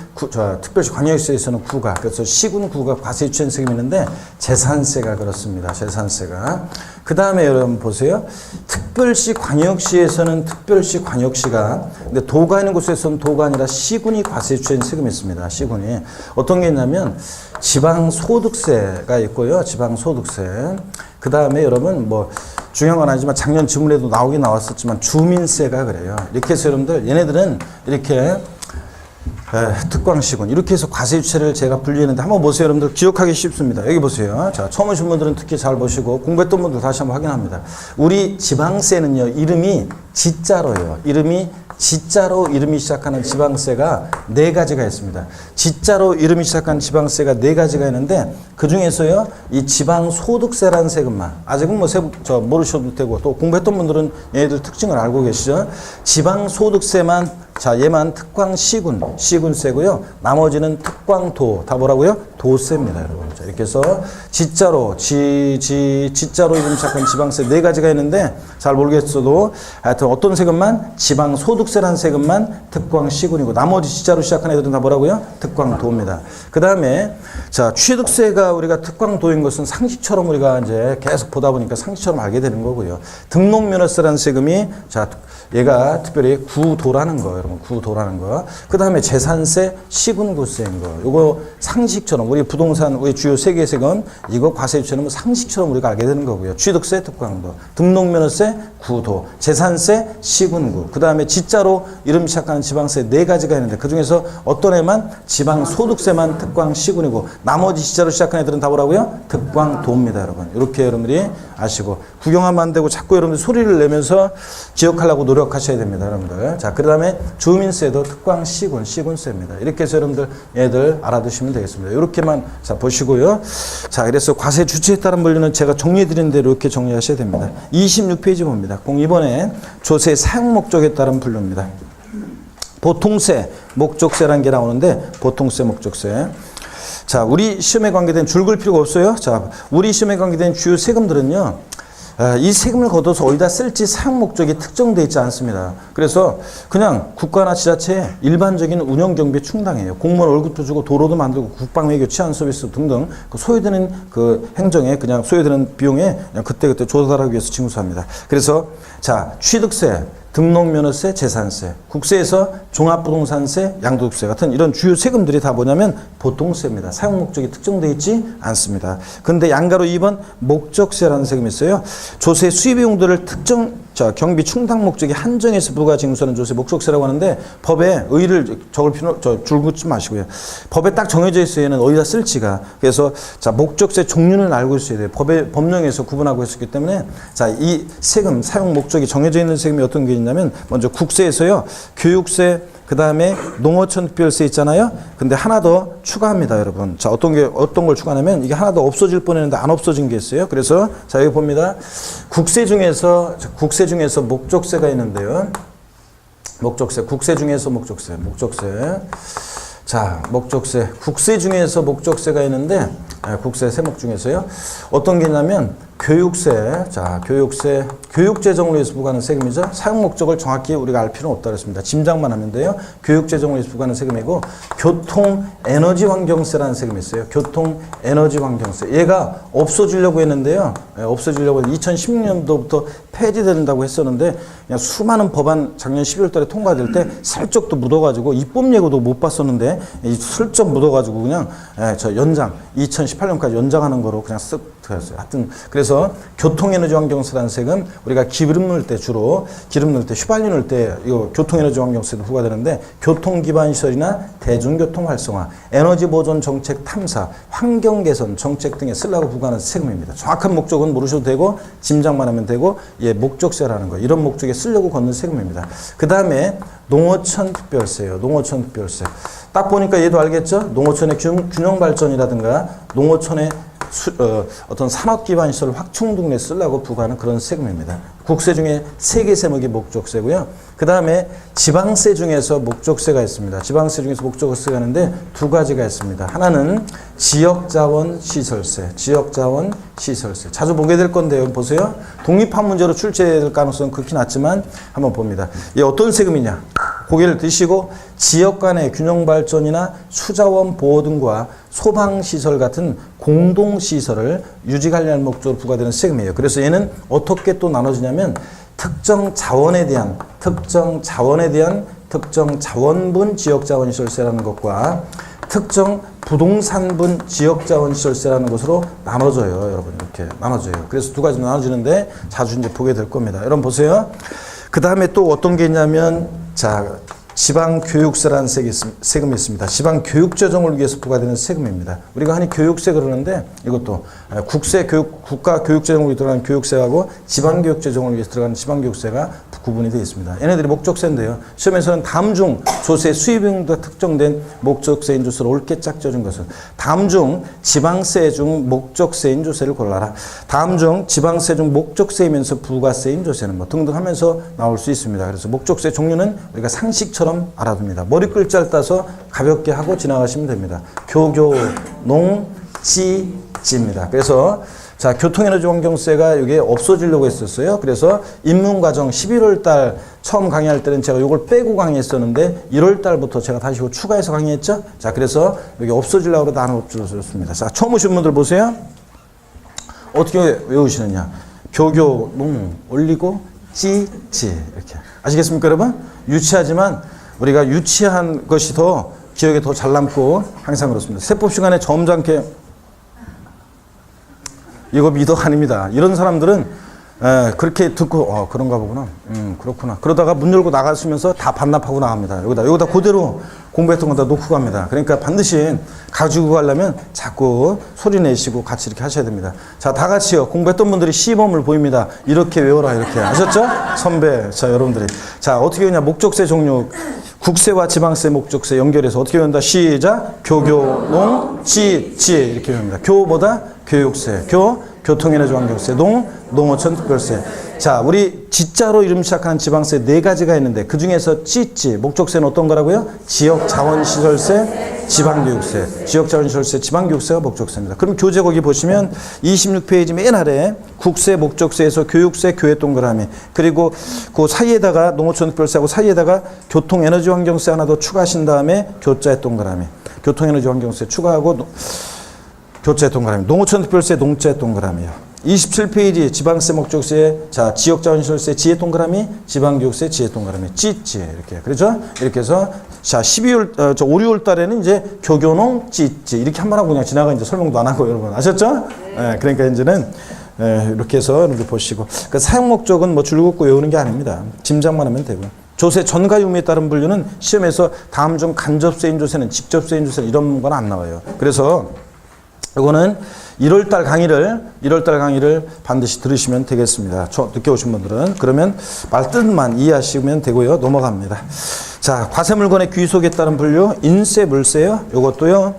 특별시, 광역시에서는 구가, 그래서 시군구가 과세 주된 세금이 있는데 재산세가 그렇습니다. 재산세가. 그 다음에 여러분 보세요. 특별시, 광역시에서는 특별시, 광역시가, 근데 도가 있는 곳에서는 도가 아니라 시군이 과세 주된 세금이 있습니다. 시군이. 어떤 게 있냐면 지방소득세가 있고요. 지방소득세. 그 다음에 여러분 뭐 중요한 건 아니지만 작년 지문에도 나오긴 나왔었지만 주민세가 그래요. 이렇게 해서 여러분들 얘네들은 이렇게 특광시군 이렇게 해서 과세주체를 제가 분류했는데 한번 보세요. 여러분들 기억하기 쉽습니다. 여기 보세요. 자, 처음 오신 분들은 특히 잘 보시고 공부했던 분들 다시 한번 확인합니다. 우리 지방세는요, 이름이 지자로예요. 지자로 이름이 시작하는 지방세가 4가지가 있습니다. 지자로 이름이 시작하는 지방세가 4가지가 있는데 그 중에서요, 이 지방소득세라는 세금만, 아직은 뭐 모르셔도 되고 또 공부했던 분들은 얘네들 특징을 알고 계시죠? 지방소득세만, 자, 얘만 특광시군세고요. 나머지는 특광도, 다 뭐라고요? 도세입니다, 여러분. 자, 이렇게 해서 지자로, 지자로 이름 시작한 지방세 4가지가 있는데 잘 모르겠어도 하여튼 어떤 세금만? 지방소득세라는 세금만 특광시군이고 나머지 지자로 시작한 애들은 다 뭐라고요? 특광도입니다. 그 다음에 자, 취득세가 우리가 특광도인 것은 상식처럼 우리가 이제 계속 보다 보니까 상식처럼 알게 되는 거고요. 등록면허세라는 세금이 자, 얘가 특별히 구도라는 거, 여러분, 구도라는 거. 그 다음에 재산세, 시군구세인 거. 요거 상식처럼, 우리 부동산, 우리 주요 3개 세금, 이거 과세주체는 뭐 상식처럼 우리가 알게 되는 거고요. 취득세, 특광도, 등록면허세, 구도, 재산세, 시군구. 그 다음에 지자로 이름 시작하는 지방세 4가지가 있는데 그 중에서 어떤 애만 지방소득세만 특광시군이고 나머지 지자로 시작하는 애들은 다 뭐라고요? 특광도입니다, 여러분. 이렇게 여러분들이 아시고 구경하면 안 되고 자꾸 여러분들 소리를 내면서 기억하려고 노력하셔야 됩니다, 여러분들. 자, 그 다음에 주민세도 시군세입니다. 이렇게 해서 여러분들 얘들 알아두시면 되겠습니다. 이렇게만 자, 보시고요. 자, 그래서 과세 주체에 따른 분류는 제가 정리해드린 대로 이렇게 정리하셔야 됩니다. 26페이지 봅니다. 이번에 조세 사용 목적에 따른 분류입니다. 보통세, 목적세라는 게 나오는데 보통세, 목적세. 자, 우리 시험에 관계된 줄 글 필요가 없어요. 자, 우리 시험에 관계된 주요 세금들은요, 이 세금을 걷어서 어디다 쓸지 사용 목적이 특정되어 있지 않습니다. 그래서 그냥 국가나 지자체의 일반적인 운영 경비에 충당해요. 공무원 월급도 주고 도로도 만들고 국방 외교 치안 서비스 등등 그 소요되는 그 행정에 그냥 소요되는 비용에 그냥 그때그때 조달하기 위해서 징수합니다. 그래서 자, 취득세, 등록면허세, 재산세, 국세에서 종합부동산세, 양도세 같은 이런 주요 세금들이 다 뭐냐면 보통세입니다. 사용 목적이 특정되어 있지 않습니다. 근데 양가로 2번 목적세라는 세금이 있어요. 조세 수입비용들을 특정 경비 충당 목적이 한정해서 부과 징수하는 조세 목적세라고 하는데 법에 의의를 적을 필요 줄 긋지 마시고요. 법에 딱 정해져 있어요. 얘는 어디다 쓸지가. 그래서 자, 목적세 종류는 알고 있어야 돼요. 법에 법령에서 구분하고 있었기 때문에 자, 이 세금 사용 목적이 정해져 있는 세금이 어떤 게 있냐면 먼저 국세에서요. 교육세, 그 다음에 농어촌 특별세 있잖아요. 근데 하나 더 추가합니다, 여러분. 자, 어떤 걸 추가하냐면 이게 하나 더 없어질 뻔했는데 안 없어진 게 있어요. 그래서 자, 여기 봅니다. 국세 중에서 목적세가 있는데요. 목적세, 국세 중에서 목적세. 자, 목적세. 국세 중에서 목적세가 있는데, 국세 세목 중에서요. 어떤 게 있냐면, 교육세. 자, 교육세. 교육재정으로 해서 부과하는 세금이죠. 사용 목적을 정확히 우리가 알 필요는 없다 그랬습니다. 짐작만 하면 돼요. 교육재정으로 해서 부과하는 세금이고, 교통에너지환경세라는 세금이 있어요. 교통에너지환경세. 얘가 없어지려고 했는데요. 없어지려고 2016년도부터 폐지된다고 했었는데, 그냥 수많은 법안 작년 12월 달에 통과될 때 살짝도 묻어가지고, 입법 예고도 못 봤었는데, 슬쩍 묻어가지고 그냥, 저 연장, 2018년까지 연장하는 거로 그냥 쓱 들어갔어요. 하여튼, 그래서 교통에너지환경세라는 세금, 우리가 기름 넣을 때 주로, 기름 넣을 때, 휘발유 넣을 때, 이거 교통에너지환경세도 부과되는데, 교통기반시설이나 대중교통 활성화, 에너지 보존 정책 탐사, 환경 개선 정책 등에 쓰려고 부과하는 세금입니다. 정확한 목적은 모르셔도 되고, 짐작만 하면 되고, 예, 목적세라는 거. 이런 목적에 쓰려고 걷는 세금입니다. 그 다음에 농어촌 특별세예요. 농어촌 특별세. 딱 보니까 얘도 알겠죠? 농어촌의 균형 발전이라든가, 농어촌의 어떤 산업 기반 시설 확충 등에 쓰려고 부과하는 그런 세금입니다. 국세 중에 3개 세목이 목적세고요. 그 다음에 지방세 중에서 목적세가 있습니다. 지방세 중에서 목적세가 있는데 2가지가 있습니다. 하나는 지역자원시설세, 지역자원시설세. 자주 보게 될 건데요. 보세요. 독립한 문제로 출제될 가능성은 극히 낮지만 한번 봅니다. 이게 어떤 세금이냐? 고개를 드시고 지역 간의 균형 발전이나 수자원 보호 등과 소방시설 같은 공동시설을 유지 관리하는 목적으로 부과되는 세금이에요. 그래서 얘는 어떻게 또 나눠지냐면 특정 자원분 지역자원시설세라는 것과 특정 부동산분 지역자원시설세라는 것으로 나눠져요. 여러분 이렇게 나눠져요. 그래서 2가지 나눠지는데 자주 이제 보게 될 겁니다. 여러분 보세요. 그 다음에 또 어떤 게 있냐면 자 지방교육세라는 세금이 있습니다. 지방교육재정을 위해서 부과되는 세금입니다. 우리가 흔히 교육세 그러는데 이것도 국가교육재정으로 들어가는 교육세하고 지방교육재정을 위해서 들어가는 지방교육세가 구분이 되어 있습니다. 얘네들이 목적세인데요. 시험에서는 다음 중 조세 수입용도 특정된 목적세인 조세를 옳게 짝져준 것은 다음 중 지방세 중 목적세인 조세를 골라라. 다음 중 지방세 중 목적세이면서 부가세인 조세는 뭐 등등 하면서 나올 수 있습니다. 그래서 목적세 종류는 우리가 상식처럼 알아둡니다. 머리 글자를 따서 가볍게 하고 지나가시면 됩니다. 교교, 농, 지, 지입니다. 그래서 자, 교통에너지환경세가 이게 없어지려고 했었어요. 그래서 입문과정 11월 달 처음 강의할 때는 제가 이걸 빼고 강의했었는데 1월 달부터 제가 다시 이거 추가해서 강의했죠. 자, 그래서 여기 없어지려고 나눠줬습니다. 자, 처음 오신 분들 보세요. 어떻게 외우시느냐. 교교, 농, 올리고, 지, 이렇게. 아시겠습니까, 여러분? 유치하지만 우리가 유치한 것이 더 기억에 더 잘 남고 항상 그렇습니다. 세법 시간에 점잖게 이거 미덕 아닙니다. 이런 사람들은 그렇게 듣고 그런가 보구나. 그렇구나. 그러다가 문 열고 나가시면서 다 반납하고 나갑니다. 여기다 그대로 공부했던 거 다 놓고 갑니다. 그러니까 반드시 가지고 가려면 자꾸 소리 내시고 같이 이렇게 하셔야 됩니다. 자, 다 같이요. 공부했던 분들이 시범을 보입니다. 이렇게 외워라 이렇게. 아셨죠? 선배. 자, 여러분들이. 자, 어떻게 외우냐. 목적세 종류. 국세와 지방세 목적세 연결해서 어떻게 외운다. 시작. 교교, 농, 지 이렇게 외웁니다. 교보다 교육세, 교통에너지환경세, 농어촌 특별세. 자, 우리 지자로 이름 시작하는 지방세 4가지가 있는데 그 중에서 찌 목적세는 어떤 거라고요? 지역자원시설세, 지방교육세, 지역자원시설세, 지방교육세가 목적세입니다. 그럼 교재 거기 보시면 26페이지 맨 아래 국세 목적세에서 교육세 교회 동그라미 그리고 그 사이에다가 농어촌 특별세하고 사이에다가 교통에너지환경세 하나 더 추가하신 다음에 교자의 동그라미, 교통에너지환경세 추가하고 교체 동그라미, 농어촌 특별세 농자 동그라미요. 27페이지 지방세 목적세, 자 지역자원시설세 지혜 동그라미, 지방교육세 지혜 동그라미, 찌 이렇게 그렇죠? 이렇게 해서 자 12월 5, 6월 달에는 이제 교교농 찌 이렇게 한 번 하고 그냥 지나가 이제 설명도 안 하고 여러분 아셨죠? 네. 그러니까 이제는 이렇게 해서 이렇게 보시고 그 사용 목적은 뭐 줄긋고 외우는 게 아닙니다. 짐작만 하면 되고요. 조세 전가 유무에 따른 분류는 시험에서 다음 중 간접세인 조세는 직접세인 조세는 이런 건 안 나와요. 그래서 이거는 1월달 강의를 반드시 들으시면 되겠습니다. 늦게 오신 분들은. 그러면 말뜻만 이해하시면 되고요. 넘어갑니다. 자, 과세물건의 귀속에 따른 분류, 인세, 물세요. 요것도요.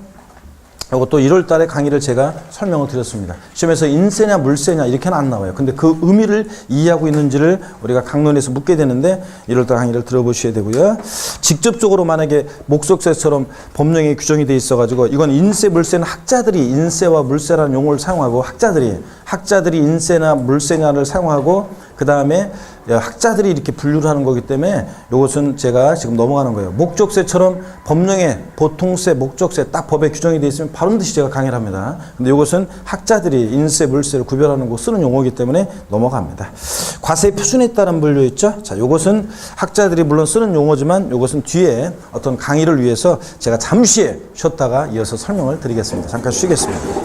이것도 1월 달에 강의를 제가 설명을 드렸습니다. 시험에서 인세냐 물세냐 이렇게는 안 나와요. 근데 그 의미를 이해하고 있는지를 우리가 강론에서 묻게 되는데 1월 달 강의를 들어보셔야 되고요. 직접적으로 만약에 목적세처럼 법령에 규정이 돼 있어가지고 이건 인세 물세는 학자들이 인세와 물세라는 용어를 사용하고 학자들이 인세나 물세냐를 사용하고 그 다음에 학자들이 이렇게 분류를 하는 거기 때문에 이것은 제가 지금 넘어가는 거예요. 목적세처럼 법령에 보통세, 목적세 딱 법에 규정이 되어 있으면 바로 듯이 제가 강의를 합니다. 근데 이것은 학자들이 인세, 물세를 구별하는 거 쓰는 용어이기 때문에 넘어갑니다. 과세 표준에 따른 분류 있죠? 자, 이것은 학자들이 물론 쓰는 용어지만 이것은 뒤에 어떤 강의를 위해서 제가 잠시 쉬었다가 이어서 설명을 드리겠습니다. 잠깐 쉬겠습니다.